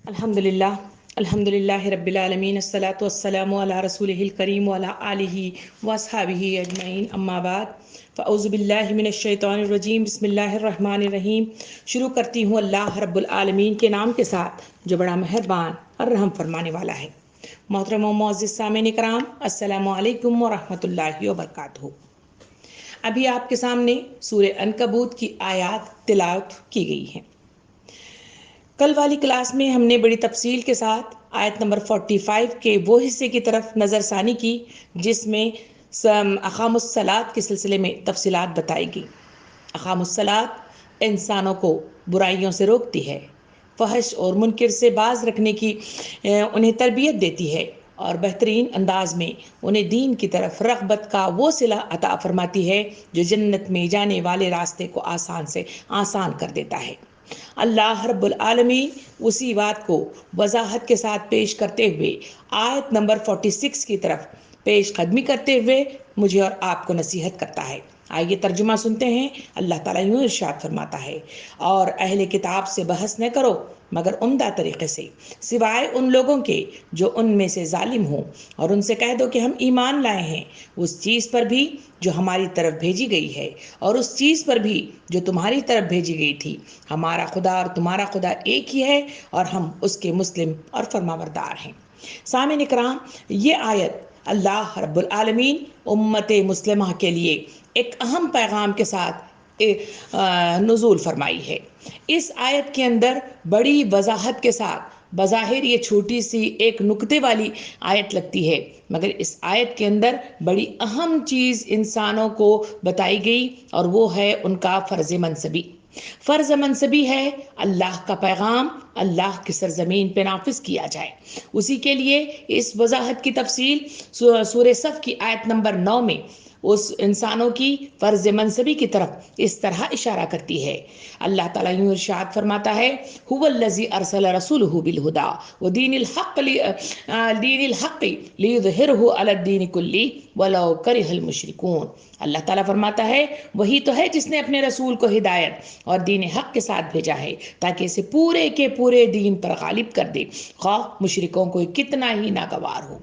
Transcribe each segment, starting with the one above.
الحمدللہ رب العالمین الصلاۃ والسلام علی رسولہ الکریم وعلی آلہ واصحابہ اجمعین اما بعد فاعوذ باللہ من الشیطان الرجیم بسم اللہ الرحمن الرحیم۔ شروع کرتی ہوں اللہ رب العالمین کے نام کے ساتھ جو بڑا مہربان اور رحم فرمانے والا ہے۔ محترم و معزز سامعین کرام، السلام علیکم ورحمۃ اللہ وبرکاتہ۔ ابھی آپ کے سامنے سورہ عنکبوت کی آیات تلاوت کی گئی ہیں۔ کل والی کلاس میں ہم نے بڑی تفصیل کے ساتھ آیت نمبر 45 کے وہ حصے کی طرف نظر ثانی کی جس میں اقام الصلاۃ کے سلسلے میں تفصیلات بتائی گئی۔ اقام الصلاۃ انسانوں کو برائیوں سے روکتی ہے، فحش اور منکر سے باز رکھنے کی انہیں تربیت دیتی ہے اور بہترین انداز میں انہیں دین کی طرف رغبت کا وہ صلہ عطا فرماتی ہے جو جنت میں جانے والے راستے کو آسان کر دیتا ہے۔ اللہ رب العالمین اسی بات کو وضاحت کے ساتھ پیش کرتے ہوئے آیت نمبر 46 کی طرف پیش قدمی کرتے ہوئے مجھے اور آپ کو نصیحت کرتا ہے۔ آئیے ترجمہ سنتے ہیں۔ اللہ تعالیٰ یوں ارشاد فرماتا ہے، اور اہل کتاب سے بحث نہ کرو مگر عمدہ طریقے سے، سوائے ان لوگوں کے جو ان میں سے ظالم ہوں، اور ان سے کہہ دو کہ ہم ایمان لائے ہیں اس چیز پر بھی جو ہماری طرف بھیجی گئی ہے اور اس چیز پر بھی جو تمہاری طرف بھیجی گئی تھی۔ ہمارا خدا اور تمہارا خدا ایک ہی ہے اور ہم اس کے مسلم اور فرمانبردار ہیں۔ سامعین کرام، یہ آیت اللہ رب العالمین امت مسلمہ کے لیے ایک اہم پیغام کے ساتھ نزول فرمائی ہے۔ اس آیت کے اندر بڑی وضاحت کے ساتھ، بظاہر یہ چھوٹی سی ایک نکتے والی آیت لگتی ہے، مگر اس آیت کے اندر بڑی اہم چیز انسانوں کو بتائی گئی اور وہ ہے ان کا فرض منصبی۔ فرض منصبی ہے اللہ کا پیغام اللہ کی سرزمین پہ نافذ کیا جائے۔ اسی کے لیے اس وضاحت کی تفصیل سورہ صف کی آیت نمبر 9 میں اس انسانوں کی فرض منصبی کی طرف اس طرح اشارہ کرتی ہے۔ اللہ تعالیٰ یوں ارشاد فرماتا ہے، هو الذی ارسل رسولہ بالہدی ودین الحق لیظہرہ علی الدین کلہ ولو کرہ المشرکون۔ اللہ تعالیٰ فرماتا ہے، وہی تو ہے جس نے اپنے رسول کو ہدایت اور دین حق کے ساتھ بھیجا ہے تاکہ اسے پورے کے پورے دین پر غالب کر دے، خواہ مشرکوں کو کتنا ہی ناگوار ہو۔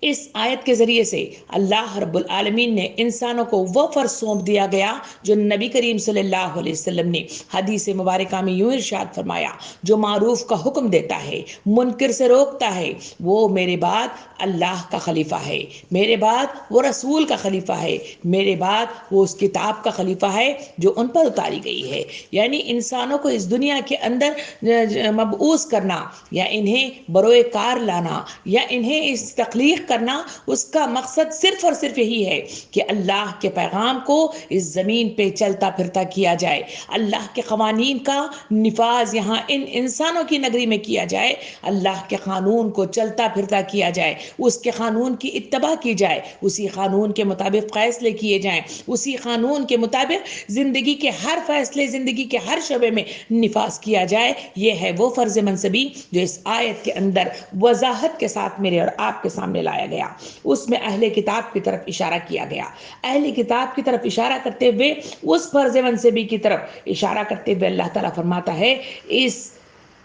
اس آیت کے ذریعے سے اللہ رب العالمین نے انسانوں کو وہ فرض سونپ دیا گیا جو نبی کریم صلی اللہ علیہ وسلم نے حدیث مبارکہ میں یوں ارشاد فرمایا، جو معروف کا حکم دیتا ہے، منکر سے روکتا ہے، وہ میرے بعد اللہ کا خلیفہ ہے، میرے بعد وہ رسول کا خلیفہ ہے، میرے بعد وہ اس کتاب کا خلیفہ ہے جو ان پر اتاری گئی ہے۔ یعنی انسانوں کو اس دنیا کے اندر مبعوث کرنا یا انہیں بروئے کار لانا یا انہیں اس تخلیق کرنا، اس کا مقصد صرف اور صرف یہی ہے کہ اللہ کے پیغام کو اس زمین پہ چلتا پھرتا کیا جائے، اللہ کے قوانین کا نفاذ یہاں ان انسانوں کی نگری میں کیا جائے، اللہ کے قانون کو چلتا پھرتا کیا جائے، اس کے قانون کی اتباع کی جائے، اسی قانون کے مطابق فیصلے کیے جائیں، اسی قانون کے مطابق زندگی کے ہر فیصلے، زندگی کے ہر شعبے میں نفاذ کیا جائے۔ یہ ہے وہ فرض منصبی جو اس آیت کے اندر وضاحت کے ساتھ میرے اور آپ کے سامنے لایا گیا۔ اس میں اہل کتاب کی طرف اشارہ کیا گیا۔ اہل کتاب کی طرف اشارہ کرتے ہوئے اس فرض منصبی کی طرف اشارہ کرتے ہوئے اللہ تعالیٰ فرماتا ہے، اس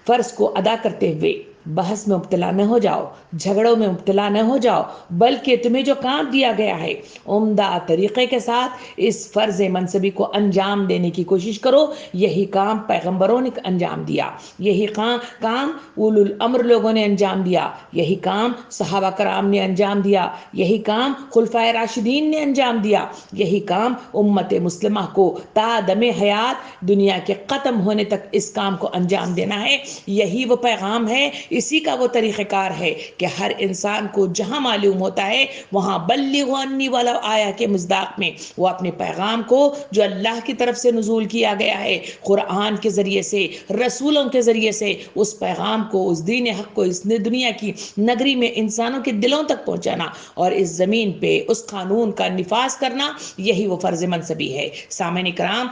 فرض کو ادا کرتے ہوئے بحث میں مبتلا نہ ہو جاؤ، جھگڑوں میں مبتلا نہ ہو جاؤ، بلکہ تمہیں جو کام دیا گیا ہے عمدہ طریقے کے ساتھ اس فرض منصبی کو انجام دینے کی کوشش کرو۔ یہی کام پیغمبروں نے انجام دیا، یہی کام اولو الامر لوگوں نے انجام دیا، یہی کام صحابہ کرام نے انجام دیا، یہی کام خلفائے راشدین نے انجام دیا، یہی کام امت مسلمہ کو تا دم حیات دنیا کے ختم ہونے تک اس کام کو انجام دینا ہے۔ یہی وہ پیغام ہے، اسی کا وہ طریقہ کار ہے کہ ہر انسان کو جہاں معلوم ہوتا ہے وہاں بلغوا انی ولو آیا کے مصداق میں وہ اپنے پیغام کو جو اللہ کی طرف سے نزول کیا گیا ہے، قرآن کے ذریعے سے، رسولوں کے ذریعے سے، اس پیغام کو، اس دین حق کو اس دنیا کی نگری میں انسانوں کے دلوں تک پہنچانا اور اس زمین پہ اس قانون کا نفاذ کرنا، یہی وہ فرض منصبی ہے۔ سامعین کرام،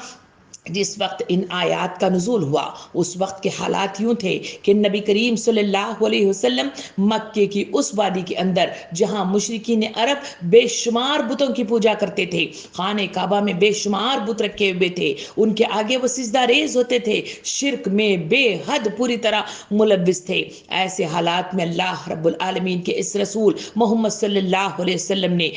جس وقت ان آیات کا نزول ہوا اس وقت کے حالات یوں تھے کہ نبی کریم صلی اللہ علیہ وسلم مکے کی اس وادی کے اندر جہاں مشرکین عرب بے شمار بتوں کی پوجا کرتے تھے، خانہ کعبہ میں بے شمار بت رکھے ہوئے تھے، ان کے آگے وہ سجدہ ریز ہوتے تھے، شرک میں بے حد پوری طرح ملوث تھے، ایسے حالات میں اللہ رب العالمین کے اس رسول محمد صلی اللہ علیہ وسلم نے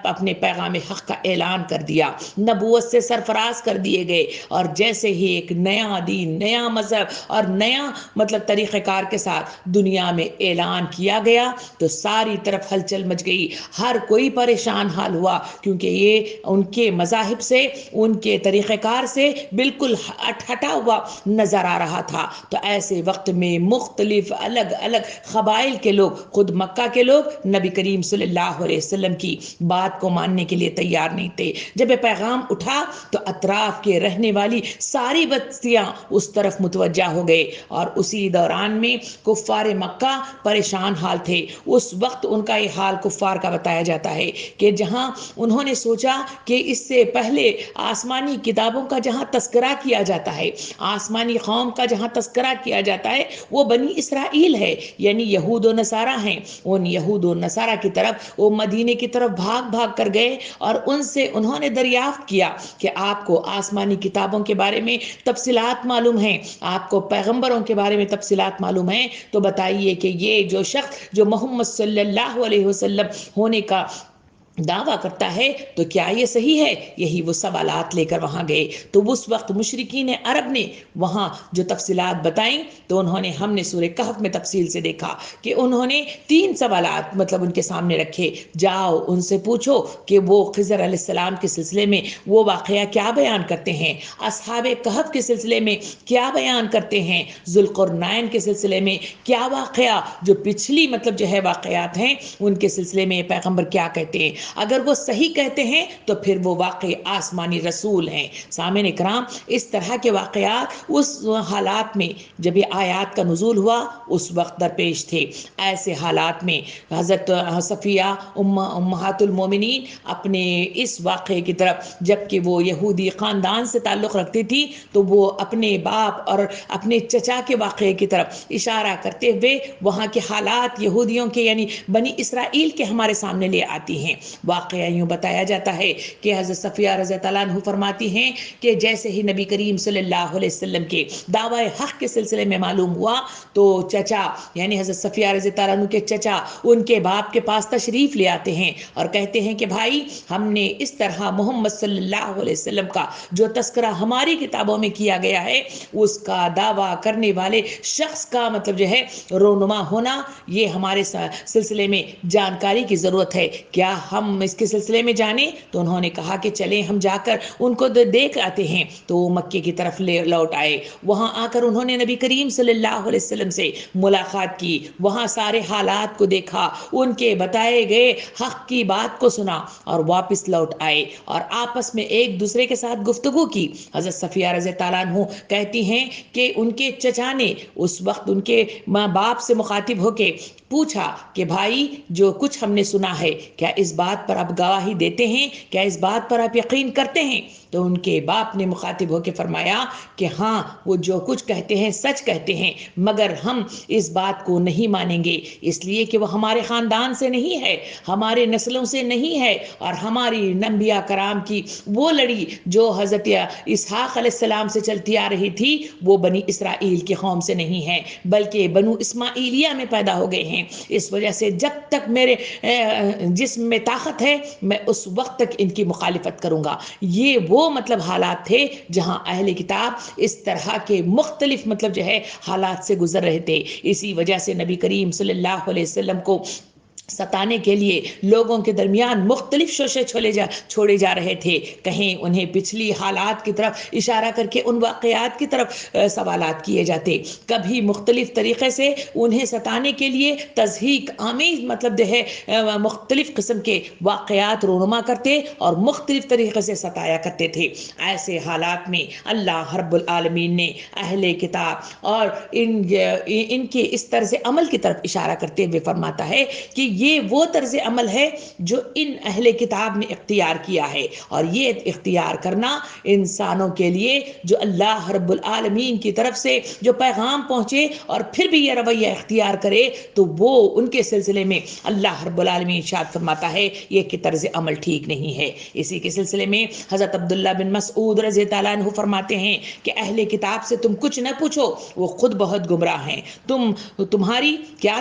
اپنے پیغام حق کا اعلان کر دیا، نبوت سے سرفراز کر دیے گئے، اور جیسے ہی ایک نیا دین، نیا مذہب اور نیا مطلب طریقہ کار کے ساتھ دنیا میں اعلان کیا گیا تو ساری طرف ہلچل مچ گئی، ہر کوئی پریشان حال ہوا، کیونکہ یہ ان کے مذاہب سے، ان کے طریقہ کار سے بالکل ہٹا ہوا نظر آ رہا تھا۔ تو ایسے وقت میں مختلف الگ الگ قبائل کے لوگ، خود مکہ کے لوگ نبی کریم صلی اللہ علیہ وسلم کی بات کو ماننے کے لیے تیار نہیں تھے۔ جب یہ پیغام اٹھا تو اطراف کے رہنے والی ساری بستیاں اس طرف متوجہ ہو گئے، اور اسی دوران میں کفار مکہ پریشان حال تھے۔ اس وقت ان کا یہ حال کفار کا بتایا جاتا ہے کہ جہاں انہوں نے سوچا کہ اس سے پہلے آسمانی کتابوں کا جہاں تذکرہ کیا جاتا ہے، آسمانی قوم کا جہاں تذکرہ کیا جاتا ہے وہ بنی اسرائیل ہے، یعنی یہود و نصارہ ہیں۔ ان یہود و نصارہ کی طرف وہ مدینے کی طرف بھاگ بھاگ کر گئے اور ان سے انہوں نے دریافت کیا کہ آپ کو آسمانی کتابوں کے بارے میں تفصیلات معلوم ہیں، آپ کو پیغمبروں کے بارے میں تفصیلات معلوم ہیں، تو بتائیے کہ یہ جو شخص جو محمد صلی اللہ علیہ وسلم ہونے کا دعویٰ کرتا ہے تو کیا یہ صحیح ہے؟ یہی وہ سوالات لے کر وہاں گئے۔ تو اس وقت مشرکین عرب نے وہاں جو تفصیلات بتائیں تو ہم نے سورہ کہف میں تفصیل سے دیکھا کہ انہوں نے 3 سوالات مطلب ان کے سامنے رکھے، جاؤ ان سے پوچھو کہ وہ خضر علیہ السلام کے سلسلے میں وہ واقعہ کیا بیان کرتے ہیں، اصحاب کہف کے سلسلے میں کیا بیان کرتے ہیں، ذوالقرنین کے سلسلے میں کیا واقعہ، جو پچھلی مطلب جو ہے واقعات ہیں ان کے سلسلے میں پیغمبر کیا کہتے ہیں۔ اگر وہ صحیح کہتے ہیں تو پھر وہ واقعی آسمانی رسول ہیں۔ سامعین اکرام، اس طرح کے واقعات اس حالات میں جب یہ آیات کا نزول ہوا اس وقت درپیش تھے۔ ایسے حالات میں حضرت صفیہ امہات المومنین اپنے اس واقعے کی طرف، جبکہ وہ یہودی خاندان سے تعلق رکھتی تھی، تو وہ اپنے باپ اور اپنے چچا کے واقعے کی طرف اشارہ کرتے ہوئے وہاں کے حالات یہودیوں کے یعنی بنی اسرائیل کے ہمارے سامنے لے آتی ہیں۔ واقعہ یوں بتایا جاتا ہے کہ حضرت صفیہ رضی اللہ عنہ فرماتی ہیں کہ جیسے ہی نبی کریم صلی اللہ علیہ وسلم کے دعوی حق کے سلسلے میں معلوم ہوا تو چچا یعنی حضرت صفیہ رضی اللہ عنہ کے چچا ان کے باپ کے پاس تشریف لے آتے ہیں اور کہتے ہیں کہ بھائی، ہم نے اس طرح محمد صلی اللہ علیہ وسلم کا جو تذکرہ ہماری کتابوں میں کیا گیا ہے اس کا دعویٰ کرنے والے شخص کا مطلب جو ہے رونما ہونا، یہ ہمارے سلسلے میں جانکاری کی ضرورت ہے، کیا ہم اس کے سلسلے میں جانیں؟ تو انہوں نے کہا کہ چلیں ہم جا کر ان کو دیکھ آتے ہیں۔ تو وہ مکے کی طرف لوٹ آئے، وہاں آ کر انہوں نے نبی کریم صلی اللہ علیہ وسلم سے ملاقات کی، وہاں سارے حالات کو دیکھا، ان کے بتائے گئے حق کی بات کو سنا اور واپس لوٹ آئے اور آپس میں ایک دوسرے کے ساتھ گفتگو کی۔ حضرت صفیہ رضی اللہ عنہ کہتی ہیں کہ ان کے چچا نے اس وقت ان کے ماں باپ سے مخاطب ہو کے پوچھا کہ بھائی، جو کچھ ہم نے سنا ہے کیا اس بات پر آپ گواہی دیتے ہیں؟ کیا اس بات پر آپ یقین کرتے ہیں؟ تو ان کے باپ نے مخاطب ہو کے فرمایا کہ ہاں، وہ جو کچھ کہتے ہیں سچ کہتے ہیں، مگر ہم اس بات کو نہیں مانیں گے، اس لیے کہ وہ ہمارے خاندان سے نہیں ہے، ہمارے نسلوں سے نہیں ہے، اور ہماری انبیاء کرام کی وہ لڑی جو حضرت اسحاق علیہ السلام سے چلتی آ رہی تھی وہ بنی اسرائیل کی قوم سے نہیں ہے، بلکہ بنو اسماعیلیہ میں پیدا ہو گئے ہیں۔ اس وجہ سے جب تک میرے جسم میں طاقت ہے میں اس وقت تک ان کی مخالفت کروں گا۔ یہ وہ مطلب حالات تھے جہاں اہل کتاب اس طرح کے مختلف مطلب جو ہے حالات سے گزر رہے تھے۔ اسی وجہ سے نبی کریم صلی اللہ علیہ وسلم کو ستانے کے لیے لوگوں کے درمیان مختلف شوشے چھوڑے جا رہے تھے، کہیں انہیں پچھلی حالات کی طرف اشارہ کر کے ان واقعات کی طرف سوالات کیے جاتے، کبھی مختلف طریقے سے انہیں ستانے کے لیے تضحیک آمیز مطلب جو ہے مختلف قسم کے واقعات رونما کرتے اور مختلف طریقے سے ستایا کرتے تھے۔ ایسے حالات میں اللہ رب العالمین نے اہل کتاب اور ان کے اس طرز عمل کی طرف اشارہ کرتے ہوئے فرماتا ہے کہ یہ وہ طرز عمل ہے جو ان اہل کتاب نے اختیار کیا ہے، اور یہ اختیار کرنا انسانوں کے لیے جو اللہ رب العالمین کی طرف سے جو پیغام پہنچے اور پھر بھی یہ رویہ اختیار کرے تو وہ ان کے سلسلے میں اللہ رب العالمین ارشاد فرماتا ہے یہ کہ طرز عمل ٹھیک نہیں ہے۔ اسی کے سلسلے میں حضرت عبداللہ بن مسعود رضی اللہ عنہ فرماتے ہیں کہ اہل کتاب سے تم کچھ نہ پوچھو، وہ خود بہت گمراہ ہیں، تمہاری کیا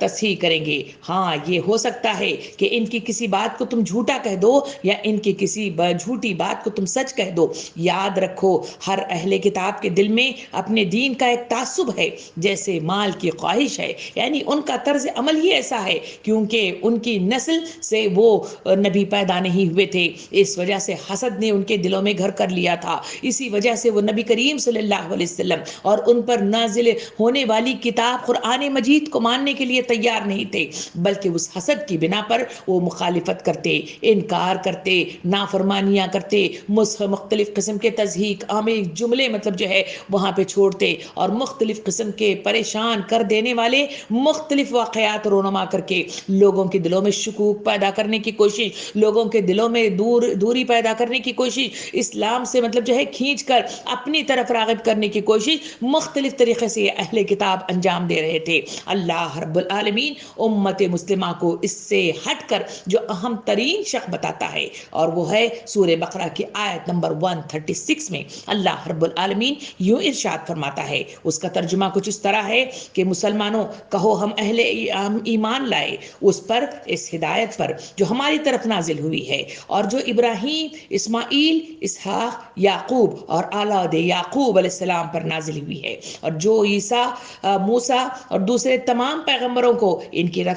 تصحیح کریں گے؟ ہاں یہ ہو سکتا ہے کہ ان کی کسی بات کو تم جھوٹا کہہ دو یا ان کی کسی جھوٹی بات کو تم سچ کہہ دو۔ یاد رکھو ہر اہل کتاب کے دل میں اپنے دین کا ایک تعصب ہے جیسے مال کی خواہش ہے، یعنی ان کا طرز عمل ہی ایسا ہے کیونکہ ان کی نسل سے وہ نبی پیدا نہیں ہوئے تھے، اس وجہ سے حسد نے ان کے دلوں میں گھر کر لیا تھا، اسی وجہ سے وہ نبی کریم صلی اللہ علیہ وسلم اور ان پر نازل ہونے والی کتاب قرآن مجید کو ماننے کے لیے تیار نہیں تھے، بلکہ اس حسد کی بنا پر وہ مخالفت کرتے، انکار کرتے، نافرمانیاں کرتے، مختلف قسم کے تضحیک آمیز جملے مطلب جو ہے وہاں پہ چھوڑتے اور مختلف قسم کے پریشان کر دینے والے مختلف واقعات رونما کر کے لوگوں کے دلوں میں شکوک پیدا کرنے کی کوشش، لوگوں کے دلوں میں دوری پیدا کرنے کی کوشش، اسلام سے مطلب جو ہے کھینچ کر اپنی طرف راغب کرنے کی کوشش مختلف طریقے سے اہل کتاب انجام دے رہے تھے۔ اللہ رب العالمین امت مسلمہ کو اس سے ہٹ کر جو اہم ترین شق بتاتا ہے اور وہ ہے سورہ بقرہ کی آیت نمبر 136 میں اللہ رب العالمین یوں ارشاد فرماتا ہے، اس کا ترجمہ کچھ اس طرح ہے کہ مسلمانوں کہو ہم ایمان لائے اس پر، اس ہدایت پر جو ہماری طرف نازل ہوئی ہے اور جو ابراہیم، اسماعیل، اسحاق، یعقوب اور اولاد یعقوب علیہ السلام پر نازل ہوئی ہے، اور جو عیسیٰ، موسیٰ اور دوسرے تمام پیغمبروں کو ان کی رب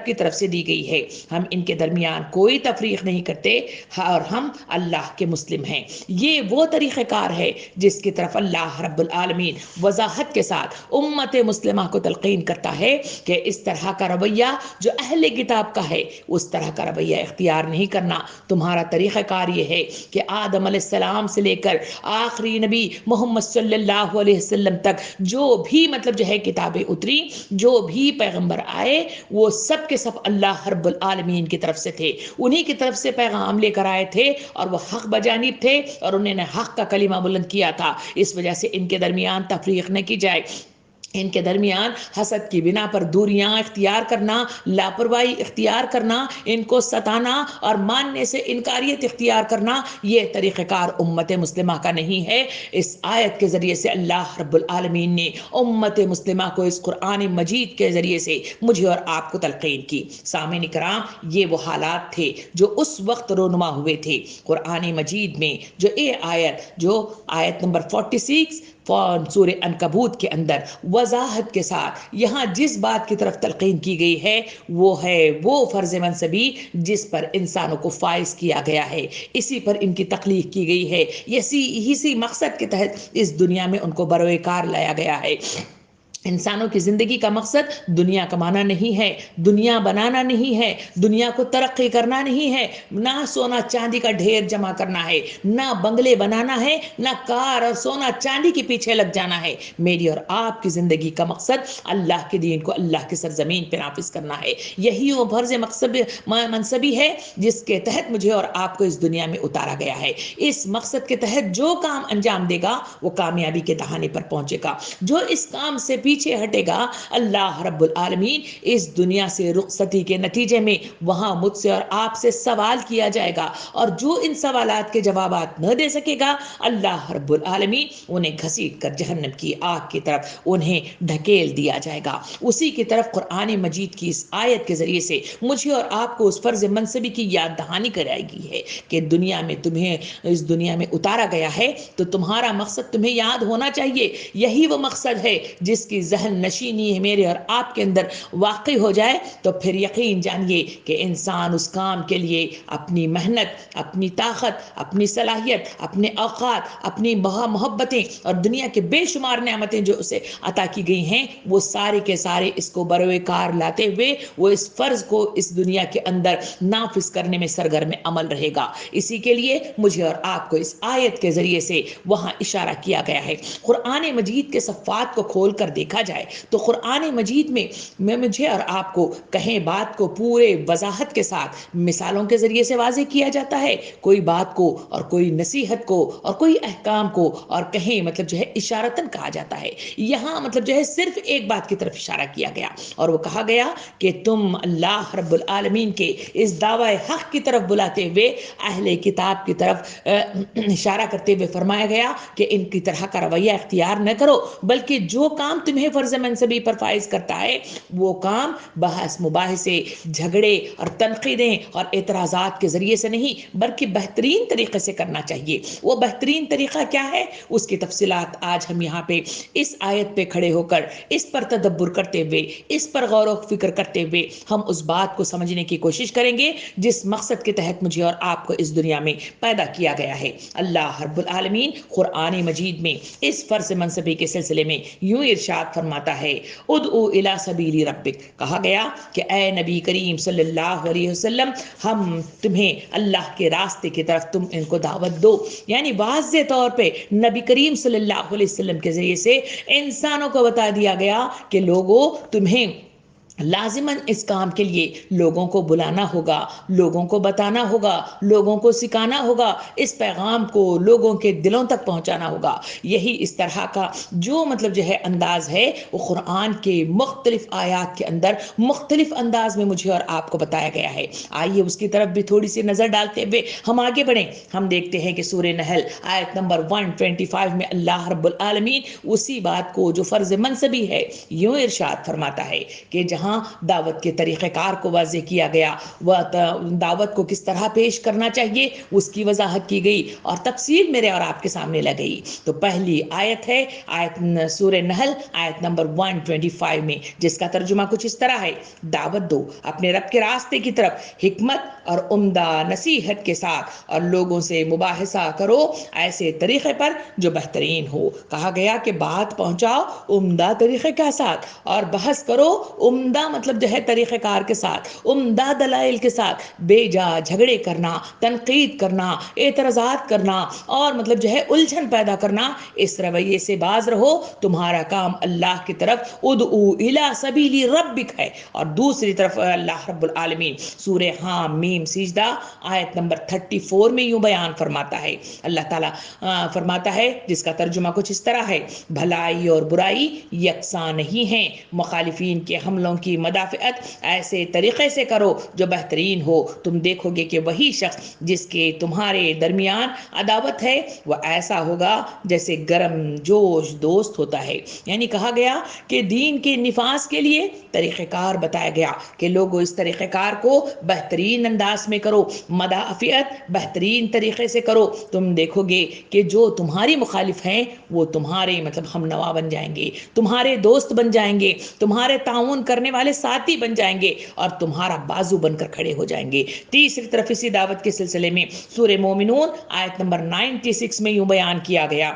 کی طرف سے دی گئی ہے، ہم ان کے درمیان کوئی تفریق نہیں کرتے اور ہم اللہ کے مسلم ہیں۔ یہ وہ طریقہ کار ہے جس کی طرف اللہ رب العالمین وضاحت کے ساتھ امت مسلمہ کو تلقین کرتا ہے کہ اس طرح کا رویہ جو اہل کتاب کا ہے اس طرح کا رویہ اختیار نہیں کرنا۔ تمہارا طریقہ کار یہ ہے کہ آدم علیہ السلام سے لے کر آخری نبی محمد صلی اللہ علیہ وسلم تک جو بھی مطلب جو ہے کتابیں اتری، جو بھی پیغمبر آئے، وہ سب کے سب اللہ رب العالمین کی طرف سے تھے، انہی کی طرف سے پیغام لے کر آئے تھے اور وہ حق بجانب تھے اور انہوں نے حق کا کلمہ بلند کیا تھا۔ اس وجہ سے ان کے درمیان تفریق نہ کی جائے، ان کے درمیان حسد کی بنا پر دوریاں اختیار کرنا، لاپرواہی اختیار کرنا، ان کو ستانا اور ماننے سے انکاریت اختیار کرنا، یہ طریقہ کار امت مسلمہ کا نہیں ہے۔ اس آیت کے ذریعے سے اللہ رب العالمین نے امت مسلمہ کو اس قرآن مجید کے ذریعے سے مجھے اور آپ کو تلقین کی۔ سامعین کرام، یہ وہ حالات تھے جو اس وقت رونما ہوئے تھے۔ قرآن مجید میں جو آیت نمبر 46 سورہ عنکبوت کے اندر وضاحت کے ساتھ یہاں جس بات کی طرف تلقین کی گئی ہے وہ ہے وہ فرض منصبی جس پر انسانوں کو فائز کیا گیا ہے، اسی پر ان کی تخلیق کی گئی ہے، اسی مقصد کے تحت اس دنیا میں ان کو بروئے کار لایا گیا ہے۔ انسانوں کی زندگی کا مقصد دنیا کمانا نہیں ہے، دنیا بنانا نہیں ہے، دنیا کو ترقی کرنا نہیں ہے، نہ سونا چاندی کا ڈھیر جمع کرنا ہے، نہ بنگلے بنانا ہے، نہ کار اور سونا چاندی کے پیچھے لگ جانا ہے۔ میری اور آپ کی زندگی کا مقصد اللہ کے دین کو اللہ کی سرزمین پہ نافذ کرنا ہے۔ یہی وہ فرض منصبی ہے جس کے تحت مجھے اور آپ کو اس دنیا میں اتارا گیا ہے۔ اس مقصد کے تحت جو کام انجام دے گا وہ کامیابی کے دہانے پر پہنچے گا، جو اس کام سے پیچھے ہٹے گا اللہ رب العالمین اس دنیا سے رخصتی کے نتیجے میں وہاں مجھ سے اور آپ سے سوال کیا جائے گا، اور جو ان سوالات کے جوابات نہ دے سکے گا اللہ رب العالمین انہیں گھسیٹ کر جہنم کی آگ کی طرف انہیں ڈھکیل دیا جائے گا۔ اسی کی طرف قرآن مجید کی اس آیت کے ذریعے سے مجھے اور آپ کو اس فرض منصبی کی یاد دہانی کرائی گئی ہے کہ دنیا میں تمہیں اس دنیا میں اتارا گیا ہے تو تمہارا مقصد تمہیں یاد ہونا چاہیے۔ یہی وہ مقصد ہے جس کی ذہن نشینی ہے میرے اور آپ کے اندر واقع ہو جائے تو پھر یقین جانیے کہ انسان اس کام کے لیے اپنی محنت، اپنی طاقت، اپنی صلاحیت، اپنے اوقات، اپنی محبتیں اور دنیا کے بے شمار نعمتیں جو اسے عطا کی گئی ہیں وہ سارے کے سارے اس کو بروئے کار لاتے ہوئے وہ اس فرض کو اس دنیا کے اندر نافذ کرنے میں سرگرم عمل رہے گا۔ اسی کے لیے مجھے اور آپ کو اس آیت کے ذریعے سے وہاں اشارہ کیا گیا ہے۔ قرآن مجید کے صفحات کو کھول کر دیکھا دیکھا جائے تو قرآن مجید میں مجھے اور آپ کو کہیں بات کو پورے وضاحت کے ساتھ مثالوں کے ذریعے سے واضح کیا جاتا ہے، کوئی بات کو اور کوئی نصیحت کو اور کوئی احکام کو اور کہیں مطلب جو ہے اشارتاً کہا جاتا ہے۔ یہاں مطلب جو ہے صرف ایک بات کی طرف اشارہ کیا گیا اور وہ کہا گیا کہ تم اللہ رب العالمین کے اس دعوی حق کی طرف بلاتے ہوئے اہل کتاب کی طرف اشارہ کرتے ہوئے فرمایا گیا کہ ان کی طرح کا رویہ اختیار نہ کرو، بلکہ جو کام تمہیں فرض منصبی پر فائز کرتا ہے وہ کام بحث مباحثے، جھگڑے اور تنقیدیں اور اعتراضات کے ذریعے سے نہیں بلکہ بہترین طریقے سے کرنا چاہیے۔ وہ بہترین طریقہ کیا ہے؟ اس کی تفصیلات آج ہم یہاں پہ اس آیت پہ کھڑے ہو کر اس پر تدبر کرتے ہوئے، اس پر غور و فکر کرتے ہوئے ہم اس بات کو سمجھنے کی کوشش کریں گے جس مقصد کے تحت مجھے اور آپ کو اس دنیا میں پیدا کیا گیا ہے۔ اللہ رب العالمین قرآن مجید میں اس فرض منصبی کے سلسلے میں یوں ارشاد فرماتا ہے، ادعو الی سبیل ربک، کہا گیا کہ اے نبی کریم صلی اللہ علیہ وسلم ہم تمہیں اللہ کے راستے کی طرف تم ان کو دعوت دو، یعنی واضح طور پہ نبی کریم صلی اللہ علیہ وسلم کے ذریعے سے انسانوں کو بتا دیا گیا کہ لوگوں تمہیں لازماً اس کام کے لیے لوگوں کو بلانا ہوگا، لوگوں کو بتانا ہوگا، لوگوں کو سکھانا ہوگا، اس پیغام کو لوگوں کے دلوں تک پہنچانا ہوگا۔ یہی اس طرح کا جو مطلب جو ہے انداز ہے وہ قرآن کے مختلف آیات کے اندر مختلف انداز میں مجھے اور آپ کو بتایا گیا ہے۔ آئیے اس کی طرف بھی تھوڑی سی نظر ڈالتے ہوئے ہم آگے بڑھیں۔ ہم دیکھتے ہیں کہ سورہ نحل آیت نمبر 125 میں اللہ رب العالمین اسی بات کو جو فرض منصبی ہے یوں ارشاد فرماتا ہے کہ جہاں دعوت کے طریقہ کار کو واضح کیا گیا، وہ دعوت کو کس طرح پیش کرنا چاہیے اس کی وضاحت کی گئی اور تفصیل میرے اور آپ کے سامنے لگئی۔ تو پہلی آیت ہے آیت سورہ نحل آیت نمبر 125 میں، جس کا ترجمہ کچھ اس طرح ہے، دعوت دو اپنے رب کے راستے کی طرف حکمت اور عمدہ نصیحت کے ساتھ اور لوگوں سے مباحثہ کرو ایسے طریقے پر جو بہترین ہو۔ کہا گیا کہ بات پہنچاؤ عمدہ طریقے کے ساتھ اور بحث کرو عمدہ مطلب جو ہے طریقہ کار کے ساتھ، عمدہ دلائل کے ساتھ، بے جا جھگڑے کرنا، تنقید کرنا، اعتراضات کرنا اور مطلب جو ہے الجھن پیدا کرنا، اس رویے سے باز رہو۔ تمہارا کام اللہ کی طرف ادعو الی سبیل ربک ہے۔ اور دوسری طرف اللہ رب العالمین سورہ حم میم سجدہ آیت نمبر 34 میں یوں بیان فرماتا ہے، اللہ تعالیٰ فرماتا ہے جس کا ترجمہ کچھ اس طرح ہے، بھلائی اور برائی یکساں نہیں ہیں، مخالفین کے حملوں کی مدافعت ایسے طریقے سے کرو جو بہترین ہو، تم دیکھو گے کہ وہی شخص جس کے تمہارے درمیان عداوت ہے وہ ایسا ہوگا جیسے گرم جوش دوست ہوتا ہے۔ یعنی کہا گیا کہ دین کے نفاذ کے لیے طریقہ کار بتایا گیا کہ لوگوں اس طریقہ کار کو بہترین انداز میں کرو، مدافعت بہترین طریقے سے کرو، تم دیکھو گے کہ جو تمہاری مخالف ہیں وہ تمہارے مطلب ہم نوا بن جائیں گے، تمہارے دوست بن جائیں گے، تمہارے تعاون کرنے والے ساتھی بن جائیں گے اور تمہارا بازو بن کر کھڑے ہو جائیں گے۔ تیسری طرف اسی دعوت کے سلسلے میں سورہ مومنون آیت نمبر 96 میں یوں بیان کیا گیا،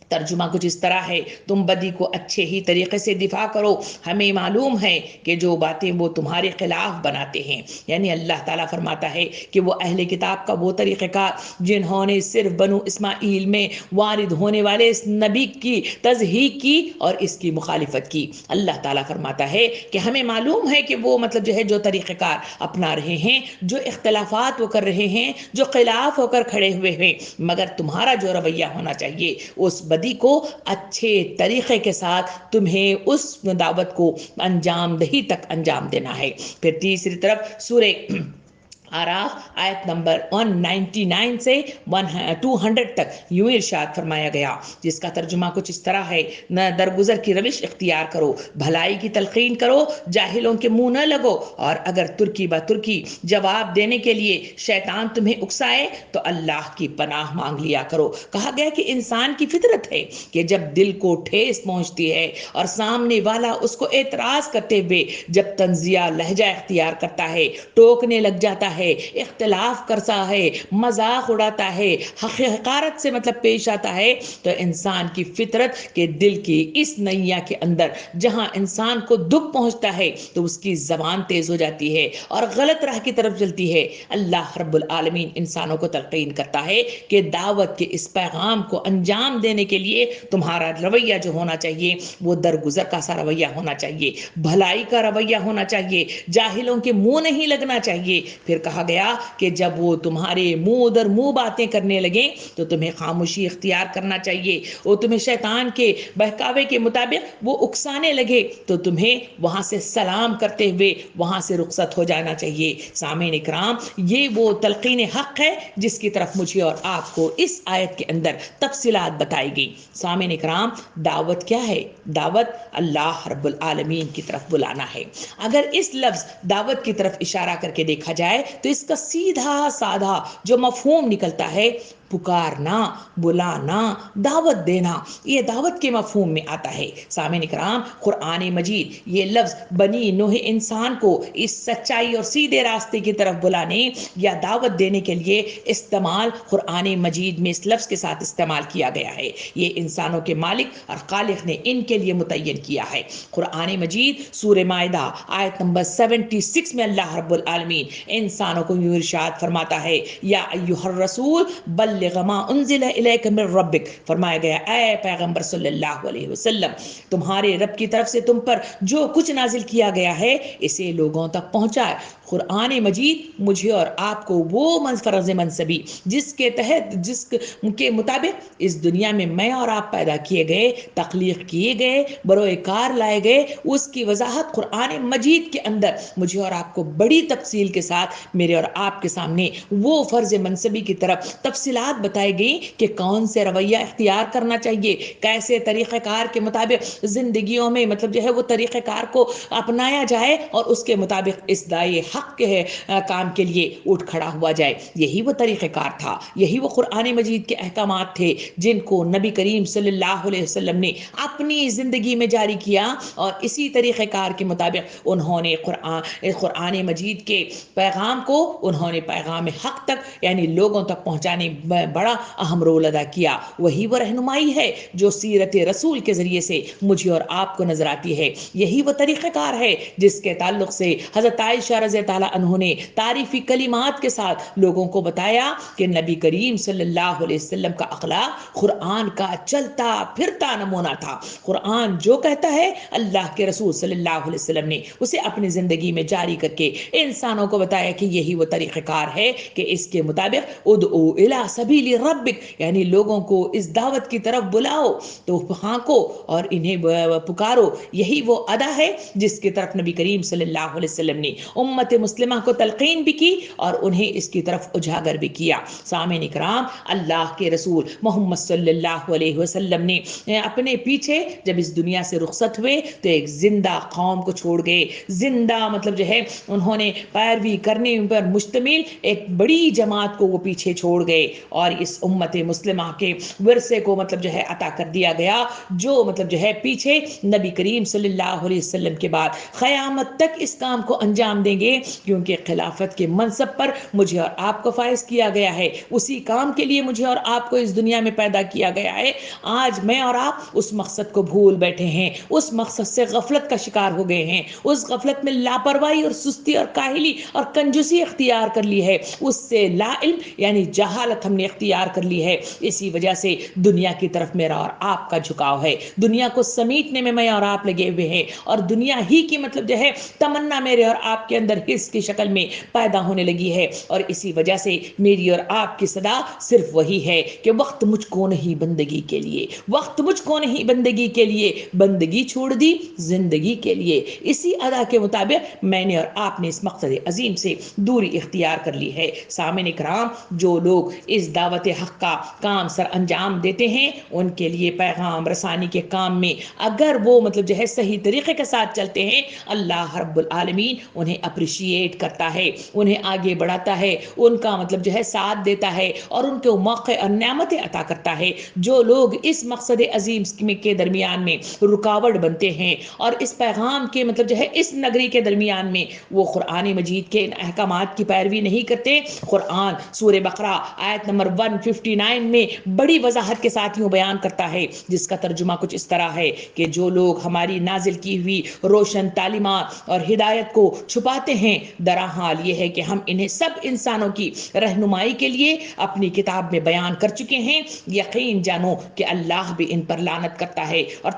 ترجمہ کچھ اس طرح ہے، تم بدی کو اچھے ہی طریقے سے دفاع کرو، ہمیں معلوم ہے کہ جو باتیں وہ تمہارے خلاف بناتے ہیں۔ یعنی اللہ تعالیٰ فرماتا ہے کہ وہ اہل کتاب کا وہ طریقہ کار جنہوں نے صرف بنو اسماعیل میں وارد ہونے والے اس نبی کی تضحیق کی اور اس کی مخالفت کی، اللہ تعالیٰ فرماتا ہے کہ ہمیں معلوم ہے کہ وہ مطلب جو ہے جو طریقہ کار اپنا رہے ہیں، جو اختلافات وہ کر رہے ہیں، جو خلاف ہو کر کھڑے ہوئے ہیں، مگر تمہارا جو رویہ ہونا چاہیے اس بدی کو اچھے طریقے کے ساتھ تمہیں اس دعوت کو انجام دہی تک انجام دینا ہے۔ پھر تیسری طرف سورہ آراف آیت نمبر 199 سے 200 تک یوں ارشاد فرمایا گیا جس کا ترجمہ کچھ اس طرح ہے، نہ درگزر کی روش اختیار کرو، بھلائی کی تلقین کرو، جاہلوں کے منہ نہ لگو، اور اگر ترکی با ترکی جواب دینے کے لیے شیطان تمہیں اکسائے تو اللہ کی پناہ مانگ لیا کرو۔ کہا گیا کہ انسان کی فطرت ہے کہ جب دل کو ٹھیس پہنچتی ہے اور سامنے والا اس کو اعتراض کرتے ہوئے جب طنزیہ لہجہ اختیار کرتا ہے، ٹوکنے لگ جاتا ہے ہے, اختلاف کرتا ہے, مذاق اڑاتا ہے, حقارت سے مطلب پیش آتا ہے, تو انسان کی فطرت کے دل کی اس نیا کے اندر جہاں انسان کو دکھ پہنچتا ہے تو اس کی زبان تیز ہو جاتی ہے اور غلط راہ کی طرف چلتی ہے. اللہ رب العالمین انسانوں کو تلقین کرتا ہے کہ دعوت کے اس پیغام کو انجام دینے کے لیے تمہارا رویہ جو ہونا چاہیے وہ درگزر کا سا رویہ ہونا چاہیے, بھلائی کا رویہ ہونا چاہیے, جاہلوں کے منہ نہیں لگنا چاہیے. پھر کہا گیا کہ جب وہ تمہارے منہ در منہ باتیں کرنے لگیں تو تمہیں خاموشی اختیار کرنا چاہیے. وہ تمہیں شیطان کے بہکاوے کے مطابق وہ اکسانے لگے تو تمہیں وہاں سے سلام کرتے ہوئے وہاں سے رخصت ہو جانا چاہیے. سامعین اکرام, یہ وہ تلقین حق ہے جس کی طرف مجھے اور آپ کو اس آیت کے اندر تفصیلات بتائی گئی. سامعین اکرام, دعوت کیا ہے؟ دعوت اللہ رب العالمین کی طرف بلانا ہے. اگر اس لفظ دعوت کی طرف اشارہ کر کے دیکھا جائے تو اس کا سیدھا سادہ جو مفہوم نکلتا ہے پکارنا, بلانا, دعوت دینا, یہ دعوت کے مفہوم میں آتا ہے. سامعین اکرام, قرآن مجید یہ لفظ بنی نوح انسان کو اس سچائی اور سیدھے راستے کی طرف بلانے یا دعوت دینے کے لیے استعمال قرآن مجید میں اس لفظ کے ساتھ استعمال کیا گیا ہے. یہ انسانوں کے مالک اور خالق نے ان کے لیے متعین کیا ہے. قرآن مجید سورہ مائدہ آیت نمبر 76 میں اللہ رب العالمین انسانوں کو یوں ارشاد فرماتا ہے, یا ایھا الرسول بلغ ما انزل الیک من ربک, فرمایا گیا اے پیغمبر صلی اللہ علیہ وسلم, تمہارے رب کی طرف سے تم پر جو کچھ نازل کیا گیا ہے اسے لوگوں تک پہنچائے. قرآن مجید مجھے اور آپ کو وہ فرض منصبی جس کے تحت جس کے مطابق اس دنیا میں اور آپ پیدا کیے گئے, تخلیق کیے گئے, بروئے کار لائے گئے, اس کی وضاحت قرآن مجید کے اندر مجھے اور آپ کو بڑی تفصیل کے ساتھ میرے اور آپ کے سامنے وہ فرض منصبی کی طرف تفصیلات بتائی گئی کہ کون سے رویہ اختیار کرنا چاہیے, کیسے طریقہ کار کے مطابق زندگیوں میں مطلب جو ہے وہ طریقہ کار کو اپنایا جائے اور اس کے مطابق اس دائے حق کے کام کے لیے اٹھ کھڑا ہوا جائے. یہی وہ طریقہ کار تھا, یہی وہ قرآن مجید کے احکامات تھے جن کو نبی کریم صلی اللہ علیہ وسلم نے اپنی زندگی میں جاری کیا, اور اسی طریقہ کار کے مطابق انہوں نے قرآن مجید کے پیغام کو انہوں نے پیغام حق تک یعنی لوگوں تک پہنچانے میں بڑا اہم رول ادا کیا. وہی وہ رہنمائی ہے جو سیرت رسول کے ذریعے سے مجھے اور آپ کو نظر آتی ہے. یہی وہ طریقہ کار ہے جس کے تعلق سے حضرت عائشہ رضی اللہ عنہ نے تعریفی کلمات کے ساتھ لوگوں کو بتایا کہ نبی کریم صلی اللہ علیہ وسلم کا اخلاق قرآن کا چلتا پھرتا نمونہ تھا. قرآن جو کہتا ہے اللہ کے رسول صلی اللہ علیہ وسلم نے اسے اپنی زندگی میں جاری کر کے انسانوں کو بتایا کہ یہی وہ طریقہ کار ہے کہ اس کے مطابق ادعو الی سبیل ربک, یعنی لوگوں کو اس دعوت کی طرف بلاؤ تو ہانکو اور انہیں پکارو. یہی وہ ادا ہے جس کی طرف نبی کریم صلی اللہ علیہ وسلم نے امت مسلمہ کو تلقین بھی کی اور انہیں اس کی طرف اجاگر بھی کیا. سامعین اکرام, اللہ کے رسول محمد صلی اللہ علیہ وسلم نے اپنے پیچھے جب اس دنیا سے رخصت ہوئے تو ایک زندہ قوم کو چھوڑ گئے. زندہ مطلب جو ہے انہوں نے پیروی کرنے پر مشتمل ایک بڑی جماعت کو وہ پیچھے چھوڑ گئے اور اس امت مسلمہ کے ورثے کو مطلب جو ہے عطا کر دیا گیا جو مطلب جو ہے پیچھے نبی کریم صلی اللہ علیہ وسلم کے بعد قیامت تک اس کام کو انجام دیں گے, کیونکہ خلافت کے منصب پر مجھے اور آپ کو فائز کیا گیا ہے. اسی کام کے لیے مجھے اور آپ کو اس دنیا میں پیدا کیا گیا ہے. آج میں اور آپ اس مقصد کو بھول بیٹھے ہیں, اس مقصد سے غفلت کا شکار ہو گئے ہیں, اس غفلت میں لاپرواہی اور سستی اور کاہلی اور کنجوسی اختیار کر لی ہے, اس سے لا علم یعنی جہالت ہم نے اختیار کر لی ہے. اسی وجہ سے دنیا کی طرف میرا اور آپ کا جھکاؤ ہے, دنیا کو سمیٹنے میں اور آپ لگے ہوئے ہیں اور دنیا ہی کی مطلب جو ہے تمنا میرے اور آپ کے اندر حص کی شکل میں پیدا ہونے لگی ہے. اور اسی وجہ سے میری اور آپ کی صدا صرف وہی ہے کہ وقت مجھ کو نہیں بندگی کے لیے, وقت مجھ کو نہیں بندگی کے لیے, بندگی چھوڑ دی زندگی کے لیے. اسی ادا کے مطابق میں نے اور آپ نے اس مقصد عظیم سے دوری اختیار کر لی ہے. سامعین اکرام, جو لوگ اس دعوت حق کا کام سر انجام دیتے ہیں ان کے لیے پیغام رسانی کے کام میں اگر وہ مطلب جو ہے صحیح طریقے کے ساتھ چلتے ہیں اللہ رب العالمین انہیں اپریشیٹ انیشیٹ کرتا ہے، انہیں آگے بڑھاتا ہے، ان کا مطلب جو ہے ساتھ دیتا ہے اور ان کو موقع اور نعمتیں عطا کرتا ہے۔ جو لوگ اس مقصد عظیم کے درمیان میں رکاوٹ بنتے ہیں اور اس پیغام کے مطلب جو ہے اس نگری کے درمیان میں وہ قرآن مجید کے ان احکامات کی پیروی نہیں کرتے، قرآن سورہ بقرہ آیت نمبر 159 میں بڑی وضاحت کے ساتھ یوں بیان کرتا ہے، جس کا ترجمہ کچھ اس طرح ہے کہ جو لوگ ہماری نازل کی ہوئی روشن تعلیمات اور ہدایت کو چھپاتے ہیں، درا حال یہ ہے کہ ہم انہیں سب انسانوں کی رہنمائی کے لیے اپنی کتاب میں بیان کر چکے ہیں۔ یقین جانو کہ اللہ بھی ان پر لعنت کرتا ہے اور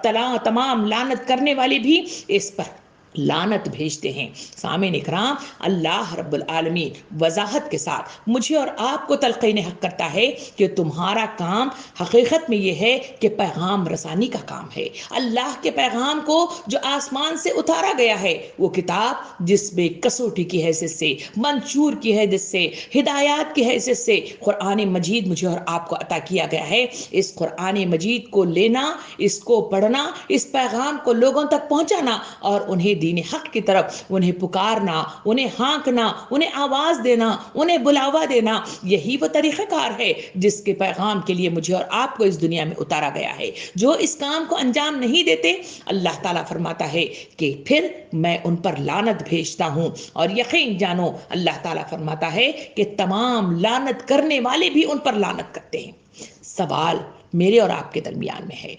تمام لعنت کرنے والے بھی اس پر لعنت بھیجتے ہیں۔ سامعین اکرام، اللہ رب العالمین وضاحت کے ساتھ مجھے اور آپ کو تلقین حق کرتا ہے کہ تمہارا کام حقیقت میں یہ ہے کہ پیغام رسانی کا کام ہے۔ اللہ کے پیغام کو جو آسمان سے اتارا گیا ہے، وہ کتاب جس میں کسوٹی کی حیثیت سے، منشور کی حیثیت سے، ہدایات کی حیثیت سے قرآن مجید مجھے اور آپ کو عطا کیا گیا ہے، اس قرآن مجید کو لینا، اس کو پڑھنا، اس پیغام کو لوگوں تک پہنچانا اور انہیں دین حق کی طرف انہیں پکارنا، انہیں ہانکنا، انہیں آواز دینا، انہیں بلاوا دینا، یہی وہ طریقہ کار ہے جس کے پیغام کے لیے مجھے اور آپ کو اس دنیا میں اتارا گیا ہے۔ جو اس کام کو انجام نہیں دیتے، اللہ تعالیٰ فرماتا ہے کہ پھر میں ان پر لعنت بھیجتا ہوں، اور یقین جانو اللہ تعالیٰ فرماتا ہے کہ تمام لعنت کرنے والے بھی ان پر لعنت کرتے ہیں۔ سوال میرے اور آپ کے درمیان میں ہے،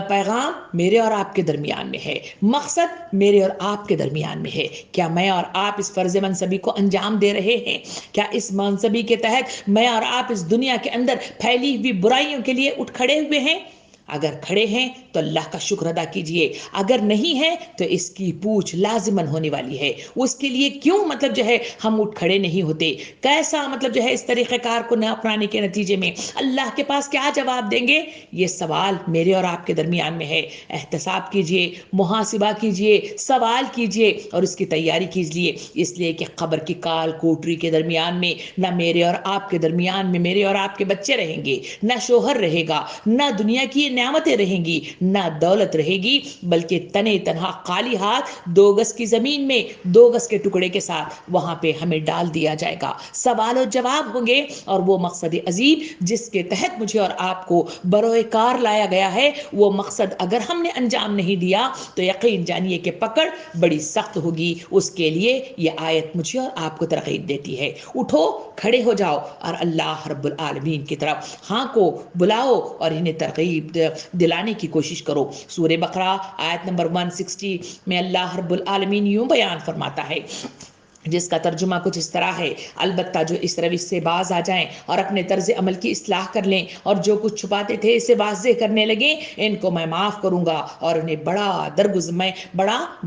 پیغام میرے اور آپ کے درمیان میں ہے، مقصد میرے اور آپ کے درمیان میں ہے۔ کیا میں اور آپ اس فرض منصبی کو انجام دے رہے ہیں؟ کیا اس منصبی کے تحت میں اور آپ اس دنیا کے اندر پھیلی ہوئی برائیوں کے لیے اٹھ کھڑے ہوئے ہیں؟ اگر کھڑے ہیں تو اللہ کا شکر ادا کیجئے، اگر نہیں ہے تو اس کی پوچھ لازماً ہونے والی ہے۔ اس کے لیے کیوں مطلب جو ہے ہم اٹھ کھڑے نہیں ہوتے؟ کیسا مطلب جو ہے اس طریقہ کار کو نہ اپنانے کے نتیجے میں اللہ کے پاس کیا جواب دیں گے؟ یہ سوال میرے اور آپ کے درمیان میں ہے۔ احتساب کیجئے، محاسبہ کیجئے، سوال کیجئے اور اس کی تیاری کیجئے، اس لیے کہ قبر کی کال کوٹری کے درمیان میں نہ میرے اور آپ کے درمیان میں میرے اور آپ کے بچے رہیں گے، نہ شوہر رہے گا، نہ دنیا کی نعمتیں رہیں گی، نہ دولت رہے گی، بلکہ تنے تنہا خالی ہاتھ 2 گز کی زمین میں 2 گز کے ٹکڑے کے ساتھ وہاں پہ ہمیں ڈال دیا جائے گا۔ سوال و جواب ہوں گے، اور وہ مقصد عظیم جس کے تحت مجھے اور آپ کو بروئے کار لایا گیا ہے، وہ مقصد اگر ہم نے انجام نہیں دیا تو یقین جانیے کہ پکڑ بڑی سخت ہوگی۔ اس کے لیے یہ آیت مجھے اور آپ کو ترغیب دیتی ہے، اٹھو، کھڑے ہو جاؤ اور اللہ رب العالمین کی طرف ہاں کو بلاؤ اور انہیں ترغیب دلانے کی کوشش کرو۔ سورہ بقرہ آیت نمبر 160 میں اللہ رب العالمین یوں بیان فرماتا ہے، جس کا ترجمہ کچھ اس طرح ہے، البتہ جو اس روش سے باز آ جائیں اور اپنے طرز عمل کی اصلاح کر لیں اور جو کچھ چھپاتے تھے اسے واضح کرنے لگیں، ان کو میں معاف کروں گا اور انہیں بڑا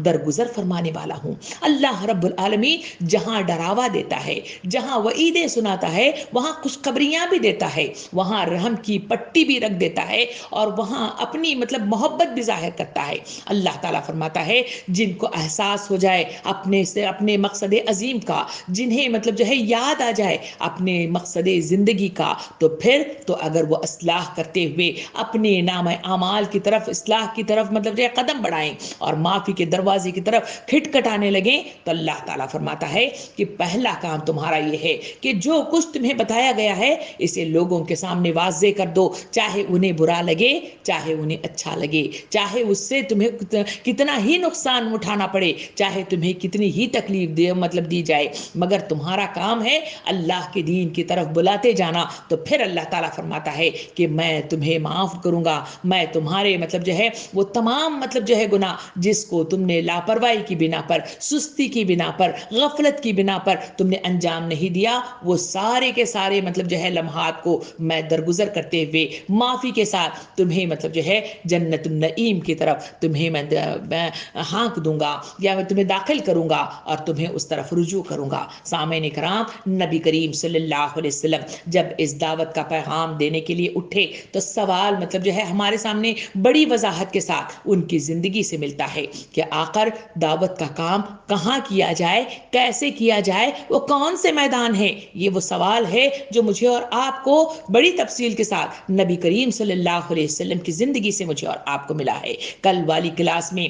درگزر فرمانے والا ہوں۔ اللہ رب العالمین جہاں ڈراوا دیتا ہے، جہاں وعیدیں سناتا ہے، وہاں خوشخبریاں بھی دیتا ہے، وہاں رحم کی پٹی بھی رکھ دیتا ہے اور وہاں اپنی مطلب محبت بھی ظاہر کرتا ہے۔ اللہ تعالیٰ فرماتا ہے جن کو احساس ہو جائے اپنے مقصد عظیم کا، جنہیں مطلب جو ہے یاد آ جائے اپنے مقصد زندگی کا، تو پھر تو اگر وہ اصلاح کرتے ہوئے اپنے نام اعمال کی طرف، اصلاح کی طرف مطلب جو ہے قدم بڑھائیں اور معافی کے دروازے کی طرف کھٹکھٹانے لگیں، تو اللہ تعالیٰ فرماتا ہے کہ پہلا کام تمہارا یہ ہے کہ جو کچھ تمہیں بتایا گیا ہے اسے لوگوں کے سامنے واضح کر دو، چاہے انہیں برا لگے، چاہے انہیں اچھا لگے، چاہے اس سے تمہیں کتنا ہی نقصان اٹھانا پڑے، چاہے تمہیں کتنی ہی تکلیف دی جائے، مگر تمہارا کام ہے اللہ کے دین کی طرف بلاتے جانا۔ تو پھر اللہ تعالیٰ فرماتا ہے کہ میں تمہیں معاف کروں گا، میں تمہارے مطلب جو ہے وہ تمام مطلب جو ہے گناہ جس کو تم نے لاپرواہی کی بنا پر، سستی کی بنا پر، غفلت کی بنا پر تم نے انجام نہیں دیا، وہ سارے کے سارے مطلب جو ہے لمحات کو میں درگزر کرتے ہوئے معافی کے ساتھ تمہیں مطلب جو ہے جنت النعیم کی طرف تمہیں میں ہانک دوں گا، یا میں تمہیں داخل کروں گا اور تمہیں اس طرف طرف رجوع کروں گا۔ سامعین کرام، نبی کریم صلی اللہ علیہ وسلم جب اس دعوت کا پیغام دینے کے لیے اٹھے تو سوال مطلب جو ہے ہمارے سامنے بڑی وضاحت کے ساتھ ان کی زندگی سے ملتا ہے کہ آخر دعوت کا کام کہاں کیا جائے، کیسے کیا جائے، وہ کون سے میدان ہے۔ یہ وہ سوال ہے جو مجھے اور آپ کو بڑی تفصیل کے ساتھ نبی کریم صلی اللہ علیہ وسلم کی زندگی سے مجھے اور آپ کو ملا ہے۔ کل والی کلاس میں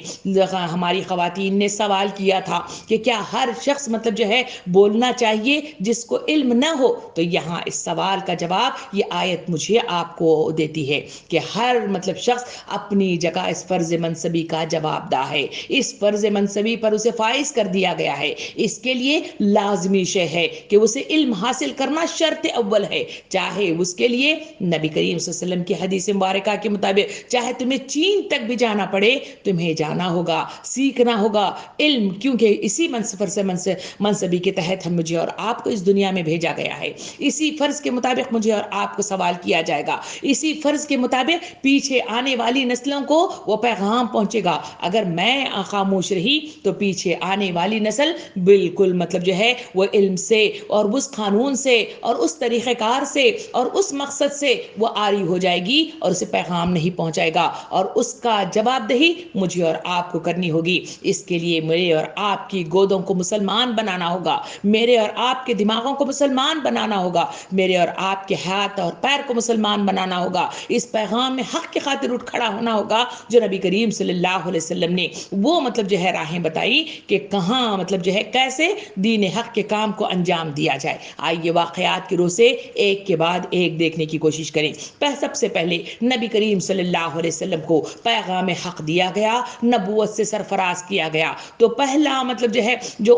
ہماری خواتین نے سوال کیا تھا کہ کیا ہر شخص مطلب جو ہے بولنا چاہیے جس کو علم نہ ہو، تو یہاں اس سوال کا جواب یہ آیت مجھے آپ کو دیتی ہے کہ ہر مطلب شخص اپنی جگہ اس فرض منصبی کا جواب دہ ہے، اس فرض منصبی پر اسے فائز کر دیا گیا ہے۔ اس کے لیے لازمی شے ہے کہ اسے علم حاصل کرنا شرط اول ہے، چاہے اس کے لیے نبی کریم صلی اللہ علیہ وسلم کی حدیث مبارکہ کے مطابق چاہے تمہیں چین تک بھی جانا پڑے، تمہیں جانا ہوگا، سیکھنا ہوگا علم، کیونکہ اسی منصبی کے تحت ہم مجھے اور آپ کو اس دنیا میں بھیجا گیا ہے۔ اسی فرض کے مطابق مجھے اور آپ کو سوال کیا جائے گا، اسی فرض کے مطابق پیچھے آنے والی نسلوں کو وہ پیغام پہنچے گا۔ اگر میں خاموش رہی تو پیچھے آنے والی نسل بالکل مطلب جو ہے وہ علم سے اور اس قانون سے اور اس طریقہ کار سے اور اس مقصد سے وہ آری ہو جائے گی اور اسے پیغام نہیں پہنچائے گا، اور اس کا جواب دہی مجھے اور آپ کو کرنی ہوگی۔ اس کے لیے میرے اور آپ کی گودوں کو مسلمان بنانا ہوگا، میرے اور آپ کے دماغوں کو مسلمان بنانا ہوگا، میرے اور آپ کے ہاتھ اور پیر کو مسلمان بنانا ہوگا۔ اس پیغام میں حق کی خاطر اٹھ کھڑا ہونا ہوگا جو نبی کریم صلی اللہ علیہ وسلم نے وہ مطلب جو ہے راہیں بتائی کہ کہاں مطلب جو ہے کیسے دین حق کے کام کو انجام دیا جائے۔ آئیے واقعات کی روح سے ایک کے بعد ایک دیکھنے کی کوشش کریں۔ سب سے پہلے نبی کریم صلی اللہ علیہ وسلم کو پیغام حق دیا گیا، نبوت سے سرفراز کیا گیا، تو پہلا مطلب جو ہے جو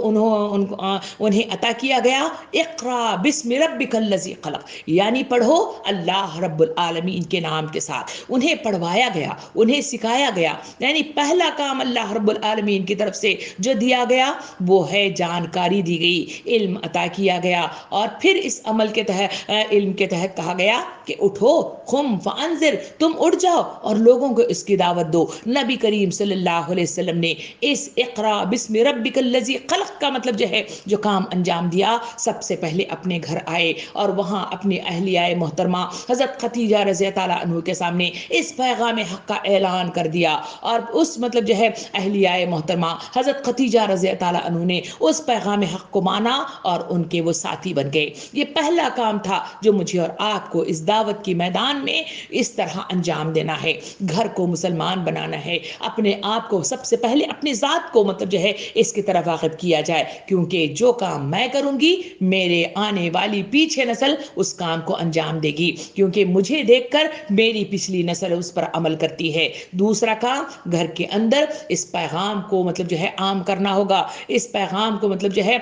انہیں عطا کیا گیا، اقرا بسم ربک الذی خلق، یعنی پڑھو اللہ رب العالمین کے نام کے ساتھ۔ انہیں پڑھوایا گیا، انہیں سکھایا گیا، یعنی پہلا کام اللہ رب العالمین کی طرف سے جو دیا گیا وہ ہے جانکاری دی گئی، علم عطا کیا گیا، اور پھر اس عمل کے تحت علم کے تحت کہا گیا کہ اٹھو، قم فانذر، تم اٹھ جاؤ اور لوگوں کو اس کی دعوت دو۔ نبی کریم صلی اللہ علیہ وسلم نے اس اقرا بسم ربک الذی خلق کا مطلب جو ہے جو کام انجام دیا، سب سے پہلے اپنے گھر آئے اور وہاں اپنی اہلیہ محترمہ حضرت خدیجہ رضی تعالیٰ عنہ کے سامنے اس پیغام حق کا اعلان کر دیا، اور اس مطلب جو ہے اہلیہ محترمہ حضرت خدیجہ رضی تعالیٰ عنہ نے اس پیغام حق کو مانا اور ان کے وہ ساتھی بن گئے۔ یہ پہلا کام تھا جو مجھے اور آپ کو اس دعوت کی میدان میں اس طرح انجام دینا ہے، گھر کو مسلمان بنانا ہے، اپنے آپ کو سب سے پہلے اپنی ذات کو مطلب جو ہے اس کی طرف واقف کیا جائے، کیونکہ جو کام میں کروں گی میرے آنے والی پیچھے نسل اس کام کو انجام دے گی، کیونکہ مجھے دیکھ کر میری پچھلی نسل اس پر عمل کرتی ہے۔ دوسرا کام گھر کے اندر اس پیغام کو مطلب جو ہے عام کرنا ہوگا، اس پیغام کو مطلب جو ہے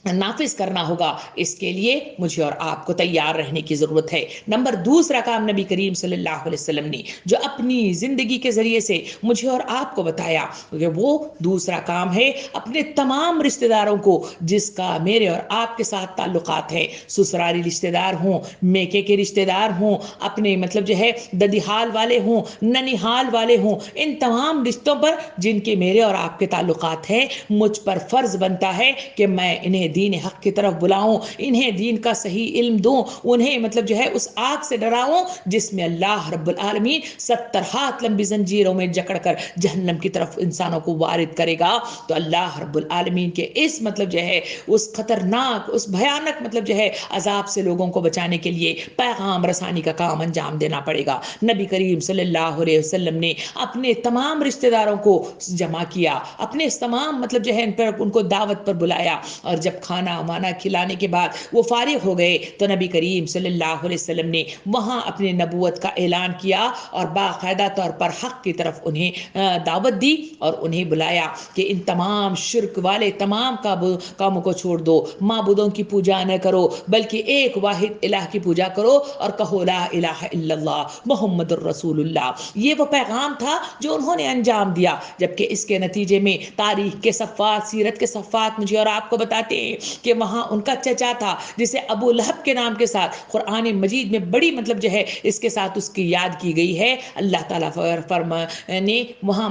نافذ کرنا ہوگا۔ اس کے لیے مجھے اور آپ کو تیار رہنے کی ضرورت ہے۔ نمبر دوسرا کام نبی کریم صلی اللہ علیہ وسلم نے جو اپنی زندگی کے ذریعے سے مجھے اور آپ کو بتایا کہ وہ دوسرا کام ہے اپنے تمام رشتہ داروں کو جس کا میرے اور آپ کے ساتھ تعلقات ہے، سسرالی رشتہ دار ہوں، میکے کے رشتہ دار ہوں، اپنے مطلب جو ہے ددیحال والے ہوں، ننیحال والے ہوں، ان تمام رشتوں پر جن کے میرے اور آپ کے تعلقات ہیں، مجھ پر فرض بنتا ہے کہ میں انہیں دین حق کی طرف بلاؤں، انہیں دین کا صحیح علم دوں، انہیں مطلب جو ہے اس آگ سے ڈراؤں جس میں اللہ رب العالمین 70 ہاتھ لمبی زنجیروں میں جکڑ کر جہنم کی طرف انسانوں کو وارد کرے گا۔ تو اللہ رب العالمین کے اس مطلب جو ہے اس خطرناک، اس بھیانک مطلب جو ہے عذاب سے لوگوں کو بچانے کے لیے پیغام رسانی کا کام انجام دینا پڑے گا۔ نبی کریم صلی اللہ علیہ وسلم نے اپنے تمام رشتہ داروں کو جمع کیا، اپنے تمام مطلب جو ہے ان کو دعوت پر بلایا، اور جب کھانا وانا کھلانے کے بعد وہ فارغ ہو گئے تو نبی کریم صلی اللہ علیہ وسلم نے وہاں اپنے نبوت کا اعلان کیا اور باقاعدہ طور پر حق کی طرف انہیں دعوت دی اور انہیں بلایا کہ ان تمام شرک والے تمام کاموں کو چھوڑ دو، معبودوں کی پوجا نہ کرو بلکہ ایک واحد الہ کی پوجا کرو اور کہو لا الہ الا اللہ محمد الرسول اللہ۔ یہ وہ پیغام تھا جو انہوں نے انجام دیا، جبکہ اس کے نتیجے میں تاریخ کے صفحات، سیرت کے صفحات مجھے اور آپ کو بتاتے ہیں ہیں کہ وہاں ان کا چچا تھا جسے ابو لہب کے نام کے ساتھ قرآن مجید میں بڑی مطلب جو ہے اس کے ساتھ اس کی یاد کی گئی ہے. اللہ تعالیٰ نے وہاں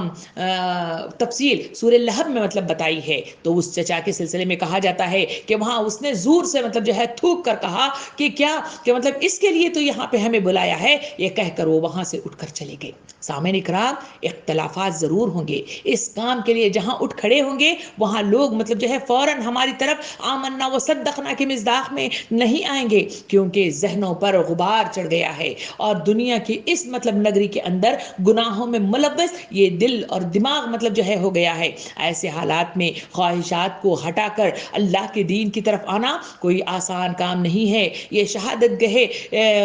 تفصیل سورہ لہب میں مطلب بتائی ہے. تو اس چچا کے سلسلے میں کہا جاتا ہے کہ وہاں اس نے زور سے مطلب جو ہے تھوک کر کہا کہ کیا کہ مطلب اس کے لیے تو یہاں پہ ہمیں بلایا ہے. یہ کہہ کر وہ وہاں سے اٹھ کر چلے گئے. سامعین اکرام، اختلافات ضرور ہوں گے اس کام کے لیے، جہاں اٹھ کھڑے ہوں گے وہاں لوگ مطلب جو ہے فوراً ہماری طرف آمنا و صدقنا کے مزداق میں نہیں آئیں گے، کیونکہ ذہنوں پر غبار چڑھ گیا ہے اور دنیا کی اس مطلب نگری کے اندر گناہوں میں ملوث یہ دل اور دماغ مطلب جو ہے ہو گیا ہے. ایسے حالات میں خواہشات کو ہٹا کر اللہ کے دین کی طرف آنا کوئی آسان کام نہیں ہے. یہ شہادت گہے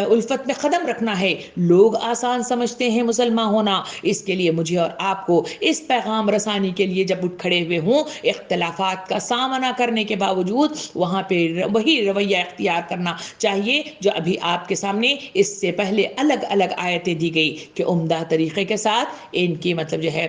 الفت میں قدم رکھنا ہے. لوگ آسان سمجھتے ہیں مسلمان ہونا، اس کے لیے مجھے اور آپ کو اس پیغام رسانی کے لیے جب اٹھ کھڑے ہوئے ہوں، اختلافات کا سامنا کرنے کے باوجود وہاں پہ وہی رویہ اختیار کرنا چاہیے جو ابھی آپ کے سامنے اس سے پہلے الگ الگ آیتیں دی گئی کہ عمدہ طریقے کے ساتھ ان کی مطلب جو ہے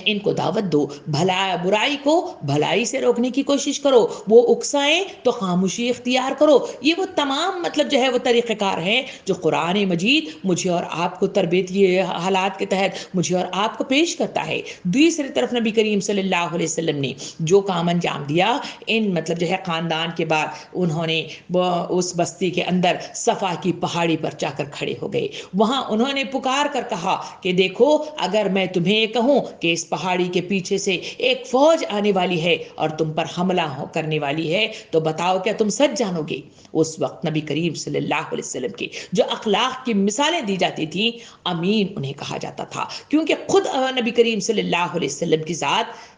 ان کو دعوت دو، برائی کو بھلائی سے روکنے کی کوشش کرو، وہ اکسائیں تو خاموشی اختیار کرو. یہ وہ تمام مطلب جو ہے وہ طریقہ کار ہیں جو قرآن مجید مجھے اور آپ کو تربیتی حالات کے تحت مجھے اور آپ کو پیش کرتا ہے. دوسری طرف نبی کریم صلی اللہ علیہ وسلم نے جو کام انجام دیا، ان مطلب جو ہے خاندان کے بعد انہوں نے اس بستی کے اندر صفا کی پہاڑی پر جا کر کھڑے ہو گئے. وہاں انہوں نے پکار کر کہا کہ دیکھو، اگر میں تمہیں کہوں کہ اس پہاڑی کے پیچھے سے ایک فوج آنے والی ہے اور تم پر حملہ کرنے والی ہے تو بتاؤ کیا تم سچ جانو گے؟ اس وقت نبی کریم صلی اللہ علیہ وسلم کی جو اخلاق کی مثالیں دی جاتی تھیں، امین انہیں کہا جاتا تھا، کیونکہ خود نبی کریم صلی اللہ علیہ وسلم کی ذات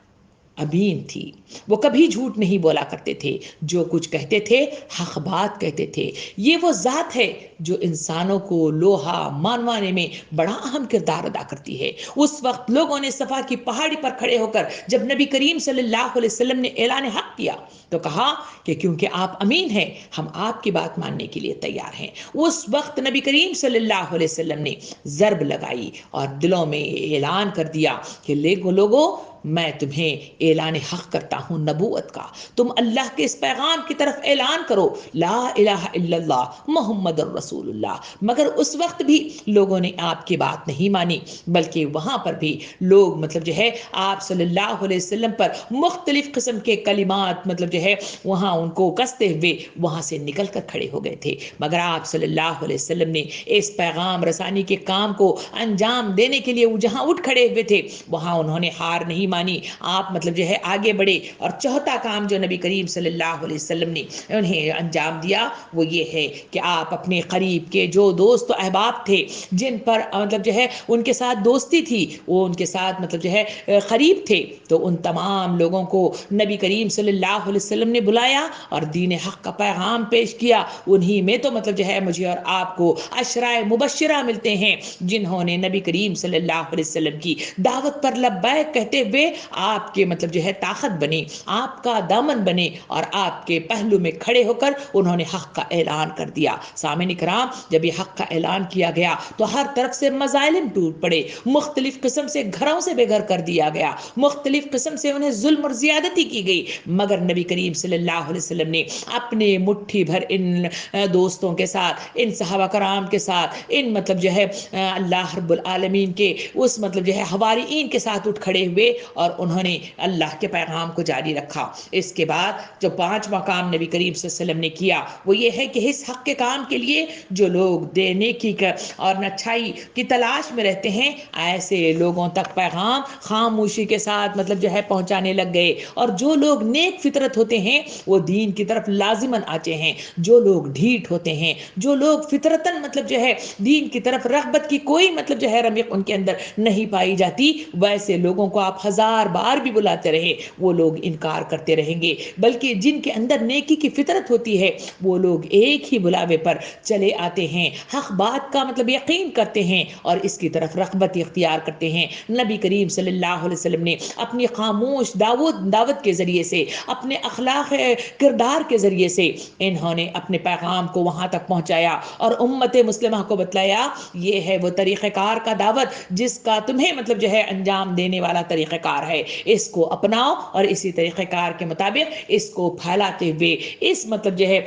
امین تھی. وہ کبھی جھوٹ نہیں بولا کرتے تھے، جو کچھ کہتے تھے حق بات کہتے تھے. یہ وہ ذات ہے جو انسانوں کو لوہا مانوانے میں بڑا اہم کردار ادا کرتی ہے. اس وقت لوگوں نے صفا کی پہاڑی پر کھڑے ہو کر جب نبی کریم صلی اللہ علیہ وسلم نے اعلان حق کیا تو کہا کہ کیونکہ آپ امین ہیں، ہم آپ کی بات ماننے کے لیے تیار ہیں. اس وقت نبی کریم صلی اللہ علیہ وسلم نے ضرب لگائی اور دلوں میں اعلان کر دیا کہ لوگوں، میں تمہیں اعلان حق کرتا ہوں نبوت کا. تم اللہ کے اس پیغام کی طرف اعلان کرو، لا الہ الا اللہ محمد الرسول اللہ. مگر اس وقت بھی لوگوں نے آپ کی بات نہیں مانی، بلکہ وہاں پر بھی لوگ مطلب جو ہے آپ صلی اللہ علیہ وسلم پر مختلف قسم کے کلمات مطلب جو ہے وہاں ان کو کستے ہوئے وہاں سے نکل کر کھڑے ہو گئے تھے. مگر آپ صلی اللہ علیہ وسلم نے اس پیغام رسانی کے کام کو انجام دینے کے لیے جہاں اٹھ کھڑے ہوئے تھے وہاں انہوں نے ہار نہیں مانی. آپ مطلب جو ہے آگے بڑھے اور چوتھا کام جو نبی کریم صلی اللہ علیہ وسلم نے انہیں انجام دیا وہ یہ ہے کہ آپ اپنے قریب کے جو دوست و احباب تھے، جن پر مطلب جو ہے ان کے ساتھ دوستی تھی، وہ ان کے ساتھ مطلب جو ہے قریب تھے، تو ان تمام لوگوں کو نبی کریم صلی اللہ علیہ وسلم نے بلایا اور دین حق کا پیغام پیش کیا. انہی میں تو مطلب جو ہے مجھے اور آپ کو عشرائے مبشرہ ملتے ہیں جنہوں نے نبی کریم صلی اللہ علیہ وسلم کی دعوت پر لبیک کہتے ہوئے آپ کے مطلب جو ہے طاقت بنے، آپ کا دامن بنے اور آپ کے پہلو میں کھڑے ہو کر انہوں نے حق کا اعلان کر دیا. سامعین کرام، جب یہ حق کا اعلان کیا گیا تو ہر طرف سے مظالم ٹوٹ پڑے، مختلف قسم سے گھروں سے بے گھر کر دیا گیا، مختلف قسم سے انہیں ظلم اور زیادتی کی گئی. مگر نبی کریم صلی اللہ علیہ وسلم نے اپنے مٹھی بھر ان دوستوں کے ساتھ، ان صحابہ کرام کے ساتھ، ان مطلب جو ہے اللہ رب العالمین کے اس مطلب جو ہے حواریین کے ساتھ اٹھ کھڑے ہوئے اور انہوں نے اللہ کے پیغام کو جاری رکھا. اس کے بعد جو پانچواں کام نبی کریم صلی اللہ علیہ وسلم نے کیا وہ یہ ہے کہ اس حق کے کام کے لیے جو لوگ نیکی اور اچھائی کی تلاش میں رہتے ہیں، ایسے لوگوں تک پیغام خاموشی کے ساتھ مطلب جو ہے پہنچانے لگ گئے. اور جو لوگ نیک فطرت ہوتے ہیں وہ دین کی طرف لازماً آتے ہیں. جو لوگ ڈھیٹ ہوتے ہیں، جو لوگ فطرتاً مطلب جو ہے دین کی طرف رغبت کی کوئی مطلب جو ہے رمق ان کے اندر نہیں پائی جاتی، ویسے لوگوں کو آپ ہزار بار بھی بلاتے رہے وہ لوگ انکار کرتے رہیں گے. بلکہ جن کے اندر نیکی کی فطرت ہوتی ہے وہ لوگ ایک ہی بلاوے پر چلے آتے ہیں، حق بات کا مطلب یقین کرتے ہیں اور اس کی طرف رغبت اختیار کرتے ہیں. نبی کریم صلی اللہ علیہ وسلم نے اپنی خاموش دعوت کے ذریعے سے، اپنے اخلاق کردار کے ذریعے سے انہوں نے اپنے پیغام کو وہاں تک پہنچایا اور امت مسلمہ کو بتلایا یہ ہے وہ طریقہ کار کا دعوت جس کا تمہیں مطلب جو ہے انجام دینے والا طریقہ کار ہے، اس کو اپناؤ اور اسی طریقہ کار کے مطابق اس کو پھیلاتے ہوئے اس مطلب جو ہے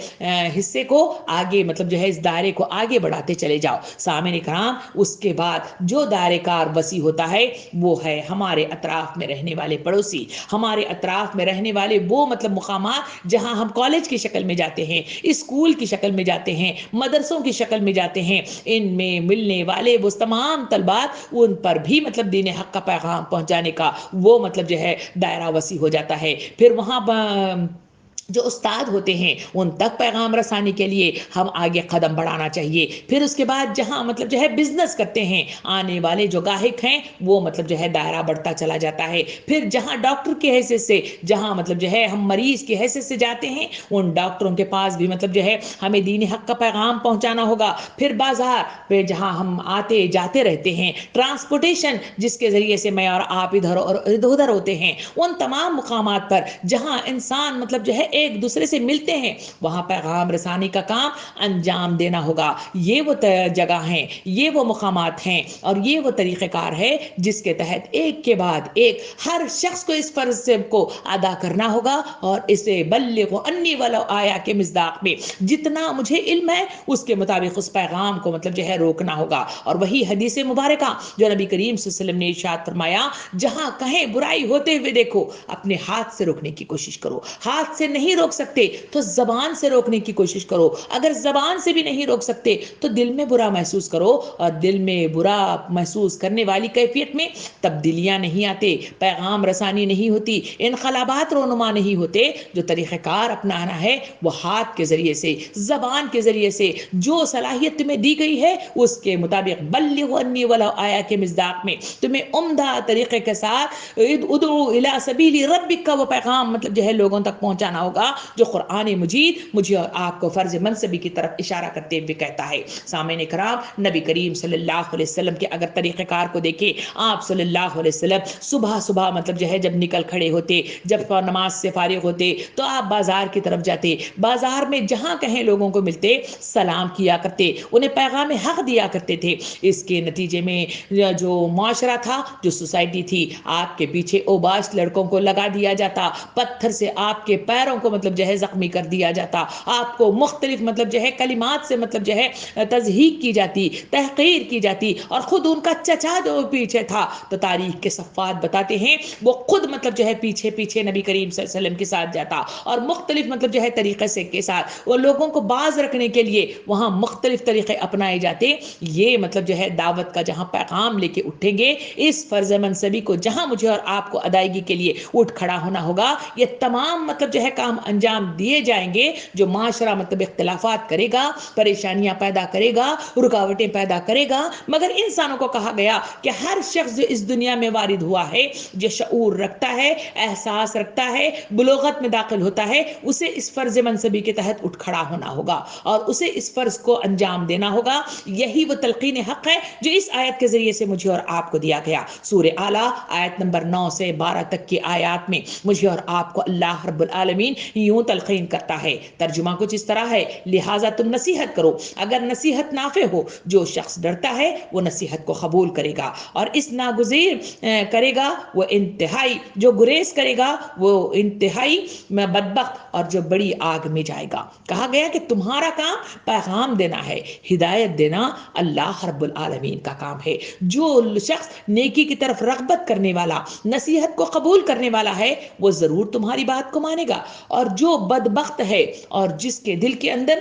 حصے کو آگے مطلب جو ہے اس دائرے کو آگے بڑھاتے چلے جاؤ۔ سامعین کرام، اس کے بعد جو دائرے کار وسیع ہوتا ہے وہ ہے ہمارے اطراف میں رہنے والے پڑوسی، ہمارے اطراف میں رہنے والے وہ مطلب مقامات جہاں ہم کالج کی شکل میں جاتے ہیں، اسکول کی شکل میں جاتے ہیں، مدرسوں کی شکل میں جاتے ہیں، ان میں ملنے والے وہ تمام طلبات، ان پر بھی مطلب دین حق کا پیغام پہنچانے کا وہ مطلب جو ہے دائرہ وسیع ہو جاتا ہے۔ پھر وہاں جو استاد ہوتے ہیں ان تک پیغام رسانی کے لیے ہم آگے قدم بڑھانا چاہیے۔ پھر اس کے بعد جہاں مطلب جو ہے بزنس کرتے ہیں، آنے والے جو گاہک ہیں وہ مطلب جو ہے دائرہ بڑھتا چلا جاتا ہے۔ پھر جہاں ڈاکٹر کی حیثیت سے، جہاں مطلب جو ہے ہم مریض کی حیثیت سے جاتے ہیں، ان ڈاکٹروں کے پاس بھی مطلب جو ہے ہمیں دین حق کا پیغام پہنچانا ہوگا۔ پھر بازار پہ جہاں ہم آتے جاتے رہتے ہیں، ٹرانسپورٹیشن جس کے ذریعے سے میں اور آپ ادھر اور ادھر ہوتے ہیں، ان تمام مقامات پر جہاں انسان مطلب جو ہے ایک دوسرے سے ملتے ہیں، وہاں پیغام رسانی کا کام انجام دینا ہوگا۔ یہ وہ جگہ ہیں، یہ وہ مقامات ہیں اور یہ وہ طریقہ کار ہے جس کے تحت ایک کے بعد ایک ہر شخص کو اس فرض کو ادا کرنا ہوگا اور اسے بلغ انی ولو آیا کے مصداق میں جتنا مجھے علم ہے اس کے مطابق اس پیغام کو مطلب جو ہے روکنا ہوگا۔ اور وہی حدیث مبارکہ جو نبی کریم صلی اللہ علیہ وسلم نے ارشاد فرمایا، جہاں کہیں برائی ہوتے ہوئے دیکھو اپنے ہاتھ سے روکنے کی کوشش کرو، ہاتھ سے نہیں روک سکتے تو زبان سے روکنے کی کوشش کرو، اگر زبان سے بھی نہیں روک سکتے تو دل میں برا محسوس کرو، اور دل میں برا محسوس کرنے والی کیفیت میں تبدیلیاں نہیں آتے، پیغام رسانی نہیں ہوتی، انقلابات رونما نہیں ہوتے۔ جو طریقہ کار اپنانا ہے وہ ہاتھ کے ذریعے سے، زبان کے ذریعے سے جو صلاحیت تمہیں دی گئی ہے اس کے مطابق بلغ انی ولو آیا کے مصداق میں تمہیں عمدہ طریقے کے ساتھ ادعو الی سبیل ربک کا وہ پیغام مطلب جو ہے لوگوں تک پہنچانا ہوگا جو قرآن مجید مجھے اور آپ کو فرض منصبی کی طرف اشارہ کرتے ہوئے کہتا ہے۔ سامعین کرام، نبی کریم صلی اللہ علیہ وسلم کے اگر طریقہ کار کو دیکھیں، آپ صلی اللہ علیہ وسلم صبح صبح مطلب جو ہے جب نکل کھڑے ہوتے، جب نماز سے فارغ ہوتے تو آپ بازار کی طرف جاتے، بازار میں جہاں کہیں لوگوں کو ملتے سلام کیا کرتے، انہیں پیغام حق دیا کرتے تھے۔ اس کے نتیجے میں جو معاشرہ تھا، جو سوسائٹی تھی، آپ کے پیچھے اوباش لڑکوں کو لگا دیا جاتا، پتھر سے آپ کے پیروں کو مطلب جو ہے زخمی کر دیا جاتا، آپ کو مختلف مطلب جو ہے کلمات سے مطلب جو ہے تضحیق کی جاتی، تحقیر کی جاتی، اور خود ان کا چچا جو پیچھے تھا تو تاریخ کے صفحات بتاتے ہیں وہ خود مطلب جو ہے پیچھے پیچھے نبی کریم صلی اللہ علیہ وسلم کے ساتھ جاتا، اور مختلف مطلب جو ہے طریقے سے کے ساتھ وہ لوگوں کو باز رکھنے کے لیے وہاں مختلف طریقے اپنائے جاتے۔ یہ مطلب جو ہے دعوت کا جہاں پیغام لے کے اٹھیں گے، اس فرض منصبی کو جہاں مجھے اور آپ کو ادائیگی کے لیے اٹھ کھڑا ہونا ہوگا، یہ تمام مطلب جو ہے کام انجام دیے جائیں گے۔ جو معاشرہ مطلب اختلافات کرے گا، پریشانیاں پیدا کرے گا، رکاوٹیں پیدا کرے گا، مگر انسانوں کو کہا گیا کہ ہر شخص جو اس دنیا میں وارد ہوا ہے، جو شعور رکھتا ہے، احساس رکھتا ہے، بلوغت میں داخل ہوتا ہے، اسے اس فرض منصبی کے تحت اٹھ کھڑا ہونا ہوگا اور اسے اس فرض کو انجام دینا ہوگا۔ یہی وہ تلقین حق ہے جو اس آیت کے ذریعے سے مجھے اور آپ کو دیا گیا۔ سورہ اعلیٰ آیت نمبر 9 سے 12 تک کی آیات میں مجھے اور آپ کو اللہ رب العالمین یوں تلقین کرتا ہے، ترجمہ کچھ اس طرح ہے، لہٰذا تم نصیحت کرو، اگر نصیحت نافع ہو، جو شخص ڈرتا ہے وہ نصیحت کو قبول کرے گا، اور اس ناگزیر کرے گا وہ انتہائی، جو گریز کرے گا وہ انتہائی بدبخت اور جو بڑی آگ میں جائے گا۔ کہا گیا کہ تمہارا کام پیغام دینا ہے، ہدایت دینا اللہ رب العالمین کا کام ہے۔ جو شخص نیکی کی طرف رغبت کرنے والا، نصیحت کو قبول کرنے والا ہے، وہ ضرور تمہاری بات کو مانے گا، اور جو بدبخت ہے اور جس کے دل کے اندر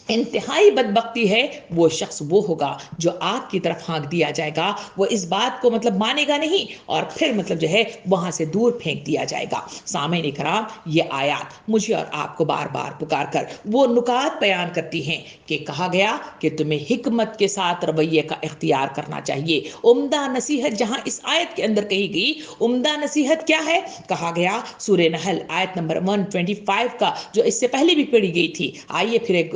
انتہائی بدبختی ہے، وہ شخص وہ ہوگا جو آگ کی طرف ہانک دیا جائے گا، وہ اس بات کو مطلب مانے گا نہیں، اور پھر مطلب جو ہے وہاں سے دور پھینک دیا جائے گا۔ سامعین کرام، یہ آیات مجھے اور آپ کو بار بار پکار کر وہ نکات بیان کرتی ہیں کہ کہا گیا کہ تمہیں حکمت کے ساتھ رویے کا اختیار کرنا چاہیے۔ عمدہ نصیحت جہاں اس آیت کے اندر کہی گئی، عمدہ نصیحت کیا ہے؟ کہا گیا سورہ نحل آیت نمبر 125 کا، جو اس سے پہلے بھی پڑھی گئی تھی، آئیے پھر ایک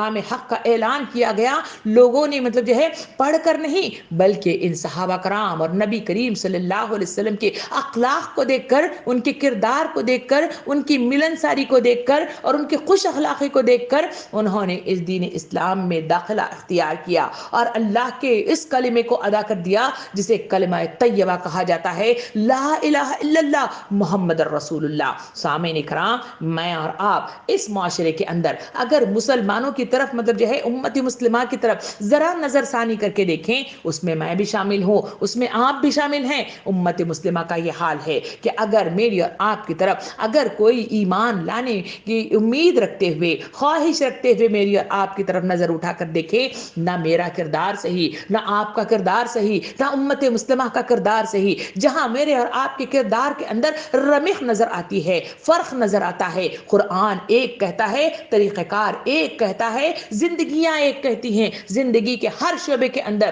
پیغام حق کا اعلان کیا گیا، لوگوں نے مطلب جو ہے پڑھ کر نہیں بلکہ ان صحابہ کرام اور نبی کریم صلی اللہ علیہ وسلم کے اخلاق کو دیکھ کر، ان کے کردار کو دیکھ کر، ان کی ملنساری کو دیکھ کر اور ان کی خوش اخلاقی کو دیکھ کر انہوں نے اس دین اسلام میں داخلہ اختیار کیا اور اللہ کے اس کلمے کو ادا کر دیا جسے کلمہ طیبہ کہا جاتا ہے، لا الہ الا اللہ محمد الرسول اللہ۔ سامعین اکرام، میں اور آپ اس معاشرے کے اندر اگر مسلمانوں کی طرف مطلب جو ہے امت مسلمہ کی طرف ذرا نظر ثانی کر کے دیکھیں، اس میں میں بھی شامل ہوں، اس میں آپ بھی شامل ہیں، امت مسلمہ کا یہ حال ہے کہ اگر میری اور آپ کی طرف اگر کوئی ایمان لانے کی امید رکھتے ہوئے، خواہش رکھتے ہوئے میری اور آپ کی طرف نظر اٹھا کر دیکھے، نہ میرا کردار صحیح، نہ آپ کا کردار صحیح، نہ امت مسلمہ کا کردار صحیح، جہاں میرے اور آپ کے کردار کے اندر رمق نظر آتی ہے، فرق نظر آتا ہے، قرآن ایک کہتا ہے، طریقہ کار ایک کہتا ہے، زندگیاں ایک کہتی ہیں، زندگی کے ہر شعبے کے اندر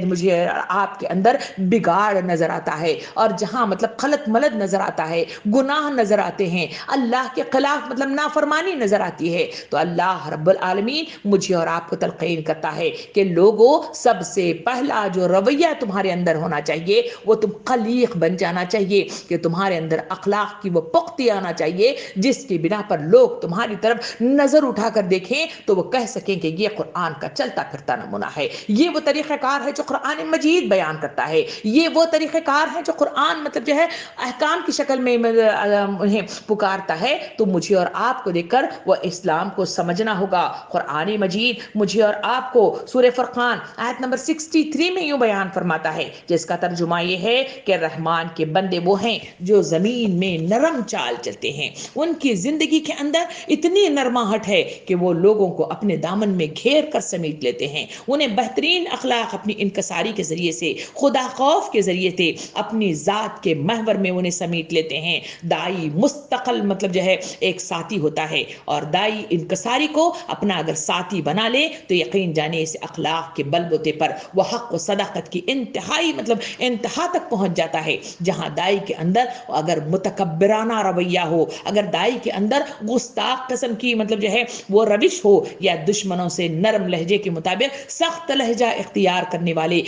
مجھے اور آپ کے اندر بگاڑ نظر آتا ہے، اور جہاں مطلب خلط ملط نظر آتا ہے، گناہ نظر آتے ہیں، اللہ کے خلاف مطلب نافرمانی نظر آتی ہے، تو اللہ رب العالمین مجھے اور آپ کو تلقین کرتا ہے کہ لوگوں، سب سے پہلا جو رویہ تمہارے اندر ہونا چاہیے وہ تم خلیق بن جانا چاہیے، کہ تمہارے اندر اخلاق کی وہ پختی آنا چاہیے جس کی بنا پر لوگ تمہاری طرف نظر اٹھا کر دیکھیں تو وہ کہہ سکیں کہ یہ قرآن کا چلتا پھرتا نمونہ ہے، یہ وہ طریقہ کار ہے جو قرآن مجید بیان کرتا ہے، یہ وہ طریقہ کار ہے جو قرآن مطلب جو ہے احکام کی شکل میں انہیں پکارتا ہے۔ تو مجھے اور آپ کو دیکھ کر وہ اسلام کو سمجھنا ہوگا۔ قرآن مجید مجھے اور آپ کو سورہ فرقان آیت نمبر 63 میں یوں بیان فرماتا ہے، جس کا ترجمہ یہ ہے کہ رحمان کے بندے وہ ہیں جو زمین میں نرم چال چلتے ہیں، ان کی زندگی کے اندر اتنی نرماہٹ ہے کہ وہ لوگوں کو اپنے دامن میں گھیر کر سمیٹ لیتے ہیں، انہیں بہترین اخلاق اپنی انکساری کے ذریعے سے، خدا خوف کے ذریعے سے اپنی ذات کے محور میں انہیں سمیٹ لیتے ہیں۔ دائی مستقل مطلب جو ہے ایک ساتھی ہوتا ہے، اور دائی انکساری کو اپنا اگر ساتھی بنا لے تو یقین جانے اس اخلاق کے بل بوتے پر وہ حق و صداقت کی انتہائی مطلب انتہا تک پہنچ جاتا ہے، جہاں دائی کے اندر اگر متکبرانہ رویہ ہو، اگر دائی کے اندر گستاخ قسم کی مطلب جو ہے وہ روش ہو، یا دشمنوں سے نرم لہجے کے مطابق سخت لہجہ اختیار کرنے والے،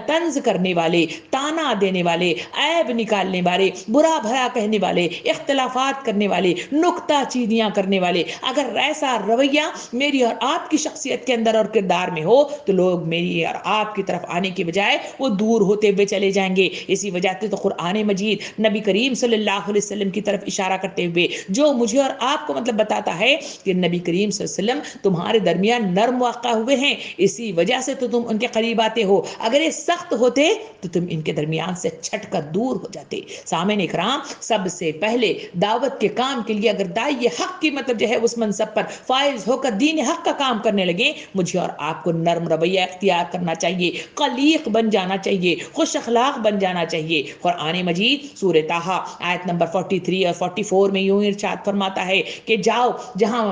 طنز کرنے والے، تانا دینے والے، عیب نکالنے والے، برا بھلا کہنے والے، اختلافات کرنے والے، نکتہ چینیاں کرنے والے، اگر ایسا رویہ میری اور آپ کی شخصیت کے اندر اور کردار میں ہو تو لوگ میری اور آپ کی طرف آنے کی بجائے وہ دور ہوتے ہوئے چلے جائیں گے۔ اسی وجہ سے تو قرآن مجید نبی کریم صلی اللہ علیہ وسلم کی طرف اشارہ کرتے ہوئے جو مجھے اور آپ کو مطلب بتاتا ہے کہ نبی کریم صلی اللہ علیہ وسلم تمہارے درمیان نرم واقع ہوئے ہیں، اسی وجہ سے تو تم ان کے قریب آتے ہو، اگر یہ سخت ہوتے تو تم ان کے درمیان سے چھٹ کر دور ہو جاتے۔ سامعین اکرام، سب سے پہلے دعوت کے کام کے لیے اگر دائی حق کی مطلب جو ہے اس منصب پر فائز ہو کر دین حق کا کام کرنے لگے، مجھے اور آپ کو نرم رویہ اختیار کرنا چاہیے، خلیق بن جانا چاہیے، خوش اخلاق بن جانا چاہیے۔ قرآن مجید سورہ طٰہٰ آیت نمبر 43 اور 44 میں یوں ارشاد فرماتا ہے کہ جاؤ، جہاں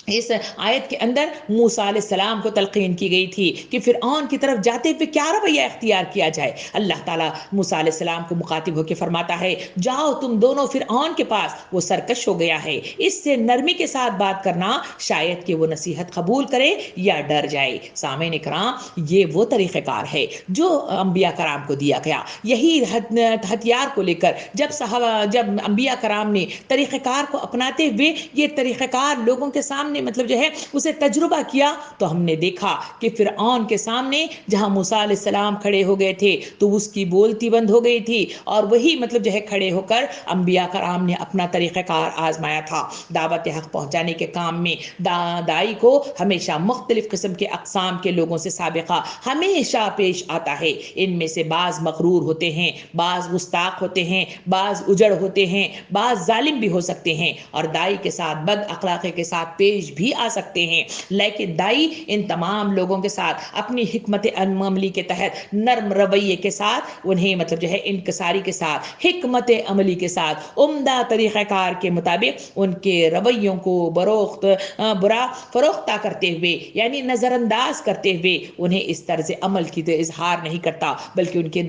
اس آیت کے اندر موسیٰ علیہ السلام کو تلقین کی گئی تھی کہ فرعون کی طرف جاتے ہوئے کیا رویہ اختیار کیا جائے، اللہ تعالیٰ موسیٰ علیہ السلام کو مخاطب ہو کے فرماتا ہے جاؤ تم دونوں فرعون کے پاس، وہ سرکش ہو گیا ہے، اس سے نرمی کے ساتھ بات کرنا، شاید کہ وہ نصیحت قبول کرے یا ڈر جائے۔ سامعین اکرام، یہ وہ طریقہ کار ہے جو انبیاء کرام کو دیا گیا، یہی ہتھیار کو لے کر جب انبیاء کرام نے طریقہ کار کو اپناتے ہوئے یہ طریقہ کار لوگوں کے سامنے مطلب جو ہے اسے تجربہ کیا، تو ہم نے دیکھا کہ فرعون کے سامنے جہاں موسیٰ علیہ السلام کھڑے ہو گئے تھے تو اس کی بولتی بند ہو گئی تھی، اور وہی مطلب جو ہے کھڑے ہو کر انبیاء کرام نے اپنا طریقہ کار آزمایا تھا۔ دعوت حق پہنچانے کے کام میں دائی کو ہمیشہ مختلف قسم کے اقسام کے لوگوں سے سابقہ ہمیشہ پیش آتا ہے، ان میں سے بعض مغرور ہوتے ہیں، بعض گستاخ ہوتے ہیں، بعض اجڑ ہوتے ہیں، بعض ظالم بھی ہو سکتے ہیں، اور دائی کے ساتھ بد اخلاقی کے ساتھ پیش بھی آ سکتے ہیں، لیکن دائی ان تمام لوگوں کے ساتھ اپنی حکمت عملی کے تحت نرم رویے کے ساتھ انہیں مطلب جو ہے انکساری کے ساتھ، حکمت عملی کے ساتھ، عمدہ طریقہ کار کے مطابق ان کے رویوں کو فروختہ کرتے ہوئے، یعنی نظر انداز کرتے ہوئے انہیں اس طرز عمل کی اظہار نہیں کرتا، بلکہ ان کے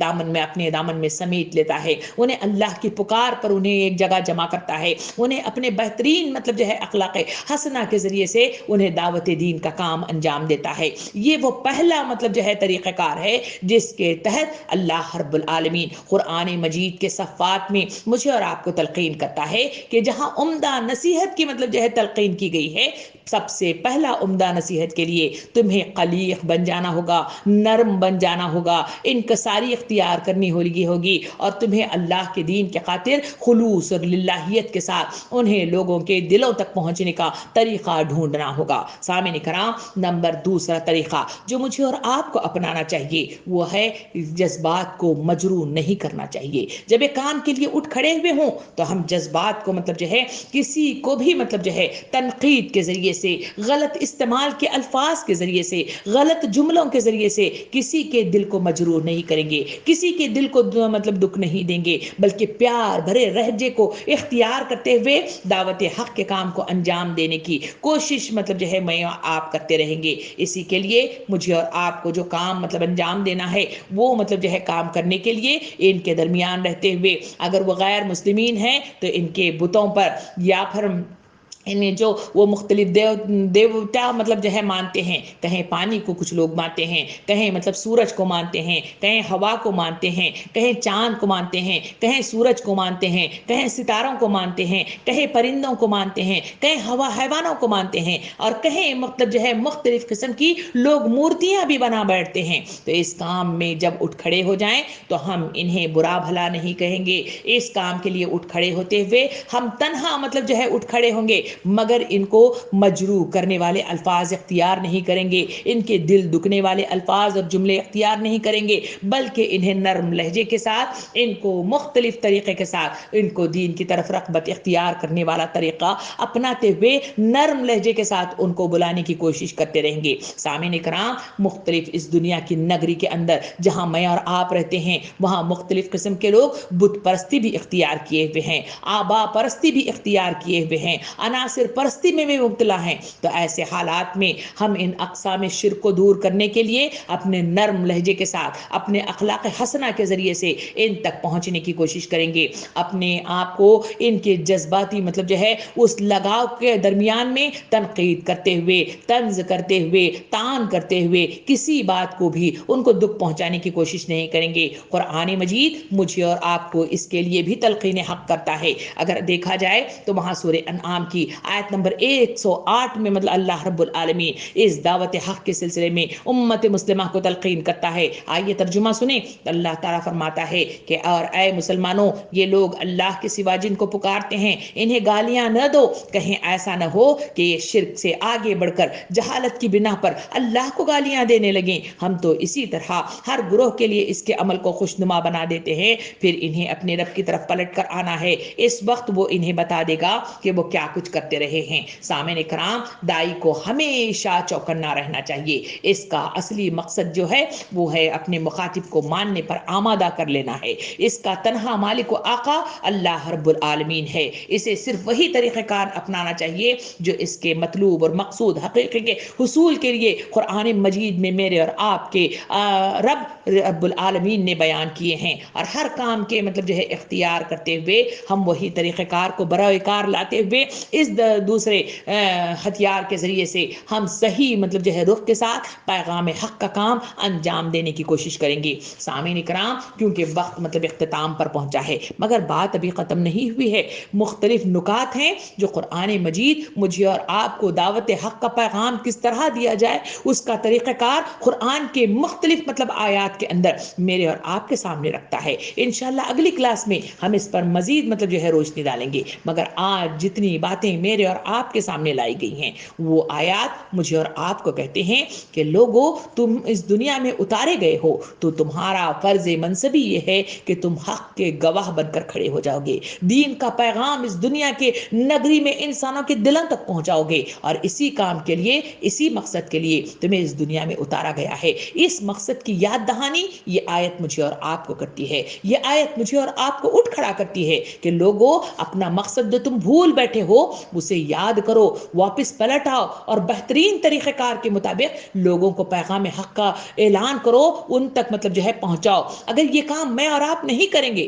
اپنے دامن میں سمیٹ لیتا ہے، انہیں اللہ کی پکار پر انہیں ایک جگہ جمع کرتا ہے، انہیں اپنے بہترین مطلب جو ہے اخلاق حسنہ کے ذریعے سے انہیں دعوت دین کا کام انجام دیتا ہے۔ یہ وہ پہلا مطلب جو ہے طریقہ کار ہے جس کے تحت اللہ رب العالمین قرآن مجید کے صفات میں مجھے اور آپ کو تلقین کرتا ہے کہ جہاں عمدہ نصیحت کی مطلب جو ہے تلقین کی گئی ہے، سب سے پہلا عمدہ نصیحت کے لیے تمہیں قلیق بن جانا ہوگا، نرم بن جانا ہوگا، انکساری اختیار کرنی ہوگی اور تمہیں اللہ کے دین کے خاطر خلوص اور للہیت کے ساتھ انہیں لوگوں کے دلوں تک پہنچنے کا طریقہ ڈھونڈنا ہوگا۔ سامعین کرام، نمبر دوسرا طریقہ جو مجھے اور آپ کو اپنانا چاہیے وہ ہے جذبات کو مجروح نہیں کرنا چاہیے۔ جب ایک کام کے لیے اٹھ کھڑے ہوئے ہوں تو ہم جذبات کو مطلب جو ہے کسی کو بھی مطلب جو ہے تنقید کے ذریعے سے، غلط استعمال کے الفاظ کے ذریعے سے، غلط جملوں کے ذریعے سے کسی کے دل کو مجروح نہیں کریں گے، کسی کے دل کو مطلب دکھ نہیں دیں گے، بلکہ پیار بھرے لہجے کو اختیار کرتے ہوئے دعوت حق کے کام کو انجام دینے کی کوشش مطلب جو ہے میں آپ کرتے رہیں گے۔ اسی کے لیے مجھے اور آپ کو جو کام مطلب انجام دینا ہے وہ مطلب جو ہے کام کرنے کے لیے ان کے درمیان رہتے ہوئے، اگر وہ غیر مسلمین ہیں تو ان کے بتوں پر یا پھر انہیں جو وہ مختلف دیوتا مطلب جو ہے مانتے ہیں، کہیں پانی کو کچھ لوگ مانتے ہیں، کہیں مطلب سورج کو مانتے ہیں، کہیں ہوا کو مانتے ہیں، کہیں چاند کو مانتے ہیں، کہیں سورج کو مانتے ہیں، کہیں ستاروں کو مانتے ہیں، کہیں پرندوں کو مانتے ہیں، کہیں حیوانوں کو مانتے ہیں، اور کہیں مطلب جو ہے مختلف قسم کی لوگ مورتیاں بھی بنا بیٹھتے ہیں۔ تو اس کام میں جب اٹھ کھڑے ہو جائیں تو ہم انہیں برا بھلا نہیں کہیں گے۔ اس کام کے لیے اٹھ کھڑے ہوتے ہوئے ہم تنہا مطلب جو ہے اٹھ کھڑے ہوں گے، مگر ان کو مجروح کرنے والے الفاظ اختیار نہیں کریں گے، ان کے دل دکھنے والے الفاظ اور جملے اختیار نہیں کریں گے، بلکہ انہیں نرم لہجے کے ساتھ، ان کو مختلف طریقے کے ساتھ، ان کو دین کی طرف رغبت اختیار کرنے والا طریقہ اپناتے ہوئے نرم لہجے کے ساتھ ان کو بلانے کی کوشش کرتے رہیں گے۔ سامعین کرام، مختلف اس دنیا کی نگری کے اندر جہاں میں اور آپ رہتے ہیں وہاں مختلف قسم کے لوگ بت پرستی بھی اختیار کیے ہوئے ہیں، آبا پرستی بھی اختیار کیے ہوئے ہیں، عناصر پرستی میں بھی مبتلا ہیں۔ تو ایسے حالات میں ہم ان اقسام شرک کو دور کرنے کے لیے اپنے نرم لہجے کے ساتھ، اپنے اخلاق حسنہ کے ذریعے سے ان تک پہنچنے کی کوشش کریں گے، اپنے آپ کو ان کے جذباتی مطلب جو ہے اس لگاؤ کے درمیان میں تنقید کرتے ہوئے، طنز کرتے ہوئے، تان کرتے ہوئے کسی بات کو بھی ان کو دکھ پہنچانے کی کوشش نہیں کریں گے۔ قرآن مجید مجھے اور آپ کو اس کے لیے بھی تلقین حق کرتا ہے۔ اگر دیکھا جائے تو وہاں سورہ انعام کی آیت نمبر 108 میں مطلب اللہ رب العالمین اس دعوت حق کے سلسلے میں امت مسلمہ کو تلقین کرتا ہے۔ آئیے ترجمہ سنیں۔ اللہ تعالیٰ فرماتا ہے کہ اور اے مسلمانوں، یہ لوگ اللہ کے سوا جن کو پکارتے ہیں انہیں گالیاں نہ دو، کہیں ایسا نہ ہو کہ یہ شرک سے آگے بڑھ کر جہالت کی بنا پر اللہ کو گالیاں دینے لگیں۔ ہم تو اسی طرح ہر گروہ کے لیے اس کے عمل کو خوشنما بنا دیتے ہیں، پھر انہیں اپنے رب کی طرف پلٹ کر آنا ہے، اس وقت وہ انہیں بتا دے گا کہ وہ کیا کچھ کرتے رہے ہیں۔ سامعین کرام، دائی کو ہمیشہ چوکنا رہنا چاہیے۔ اس کا اصلی مقصد جو ہے وہ ہے اپنے مخاطب کو ماننے پر آمادہ کر لینا ہے۔ اس کا تنہا مالک و آقا اللہ رب العالمین ہے۔ اسے صرف وہی طریقہ کار اپنانا چاہیے جو اس کے مطلوب اور مقصود حقیقی کے حصول کے لیے قرآن مجید میں میرے اور آپ کے رب العالمین نے بیان کیے ہیں، اور ہر کام کے مطلب جو ہے اختیار کرتے ہوئے ہم وہی طریقہ کار کو برائے کار لاتے ہوئے اس دوسرے ہتھیار کے ذریعے سے ہم صحیح مطلب جو ہے رخ کے ساتھ پیغام حق کا کام انجام دینے کی کوشش کریں گے۔ سامعین کرام، کیونکہ وقت مطلب اختتام پر پہنچا ہے مگر بات ابھی ختم نہیں ہوئی ہے، مختلف نکات ہیں جو قرآن مجید مجھے اور آپ کو دعوت حق کا پیغام کس طرح دیا جائے اس کا طریقہ کار قرآن کے مختلف مطلب آیات کے اندر میرے اور آپ کے سامنے رکھتا ہے۔ انشاءاللہ اگلی کلاس میں ہم اس پر مزید مطلب جو ہے روشنی ڈالیں گے، مگر آج جتنی باتیں میرے اور آپ کے سامنے لائی گئی ہیں وہ آیات مجھے اور آپ کو کہتے ہیں کہ لوگو، تم اس دنیا میں اتارے گئے ہو تو تمہارا فرض منصبی یہ ہے کہ تم حق کے گواہ بن کر کھڑے ہو جاؤ گے، دین کا پیغام اس دنیا کے نگری میں انسانوں کے دلوں تک پہنچاؤ گے، اور اسی کام کے لیے، اسی مقصد کے لیے تمہیں اس دنیا میں اتارا گیا ہے۔ اس مقصد کی یاد دہانی یہ آیت مجھے اور آپ کو کرتی ہے، یہ آیت مجھے اور آپ کو اٹھ کھڑا کرتی ہے کہ لوگو، اپنا مقصد جو تم بھول بیٹھے ہو اسے یاد کرو، واپس پلٹ آؤ اور بہترین طریقہ کار کے مطابق لوگوں کو پیغام حق کا اعلان کرو، ان تک مطلب جو ہے پہنچاؤ۔ اگر یہ کام میں اور آپ نہیں کریں گے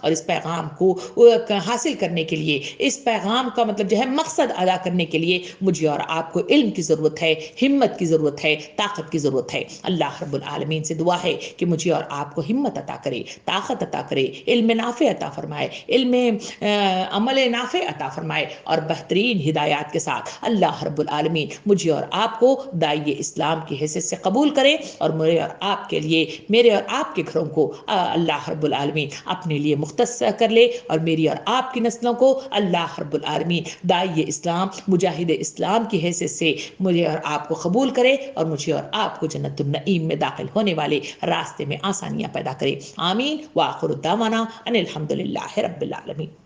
اور اس پیغام کو حاصل کرنے کے لیے، اس پیغام کا مطلب جو ہے مقصد ادا کرنے کے لیے مجھے اور آپ کو علم کی ضرورت ہے، ہمت کی ضرورت ہے، طاقت کی ضرورت ہے۔ اللہ رب العالمین سے دعا ہے کہ مجھے اور آپ کو ہمت عطا کرے، طاقت عطا کرے، علم نافع عطا فرمائے، علم عمل نافع عطا فرمائے، اور بہترین ہدایات کے ساتھ اللہ رب العالمین مجھے اور آپ کو داعی اسلام کی حیثیت سے قبول کرے، اور میرے اور آپ کے لیے، میرے اور آپ کے گھروں کو اللہ رب العالمین اپنے لیے مختص کر لے، اور میری اور آپ کی نسلوں کو اللہ رب العالمین داعی اسلام، مجاہد اسلام کی حیثیت سے مجھے اور آپ کو قبول کرے، اور مجھے اور آپ کو جنت النعیم میں داخل ہونے والے راستے میں آسانیاں پیدا کرے۔ آمین۔ وآخر دعوانا ان الحمد للہ رب العالمین۔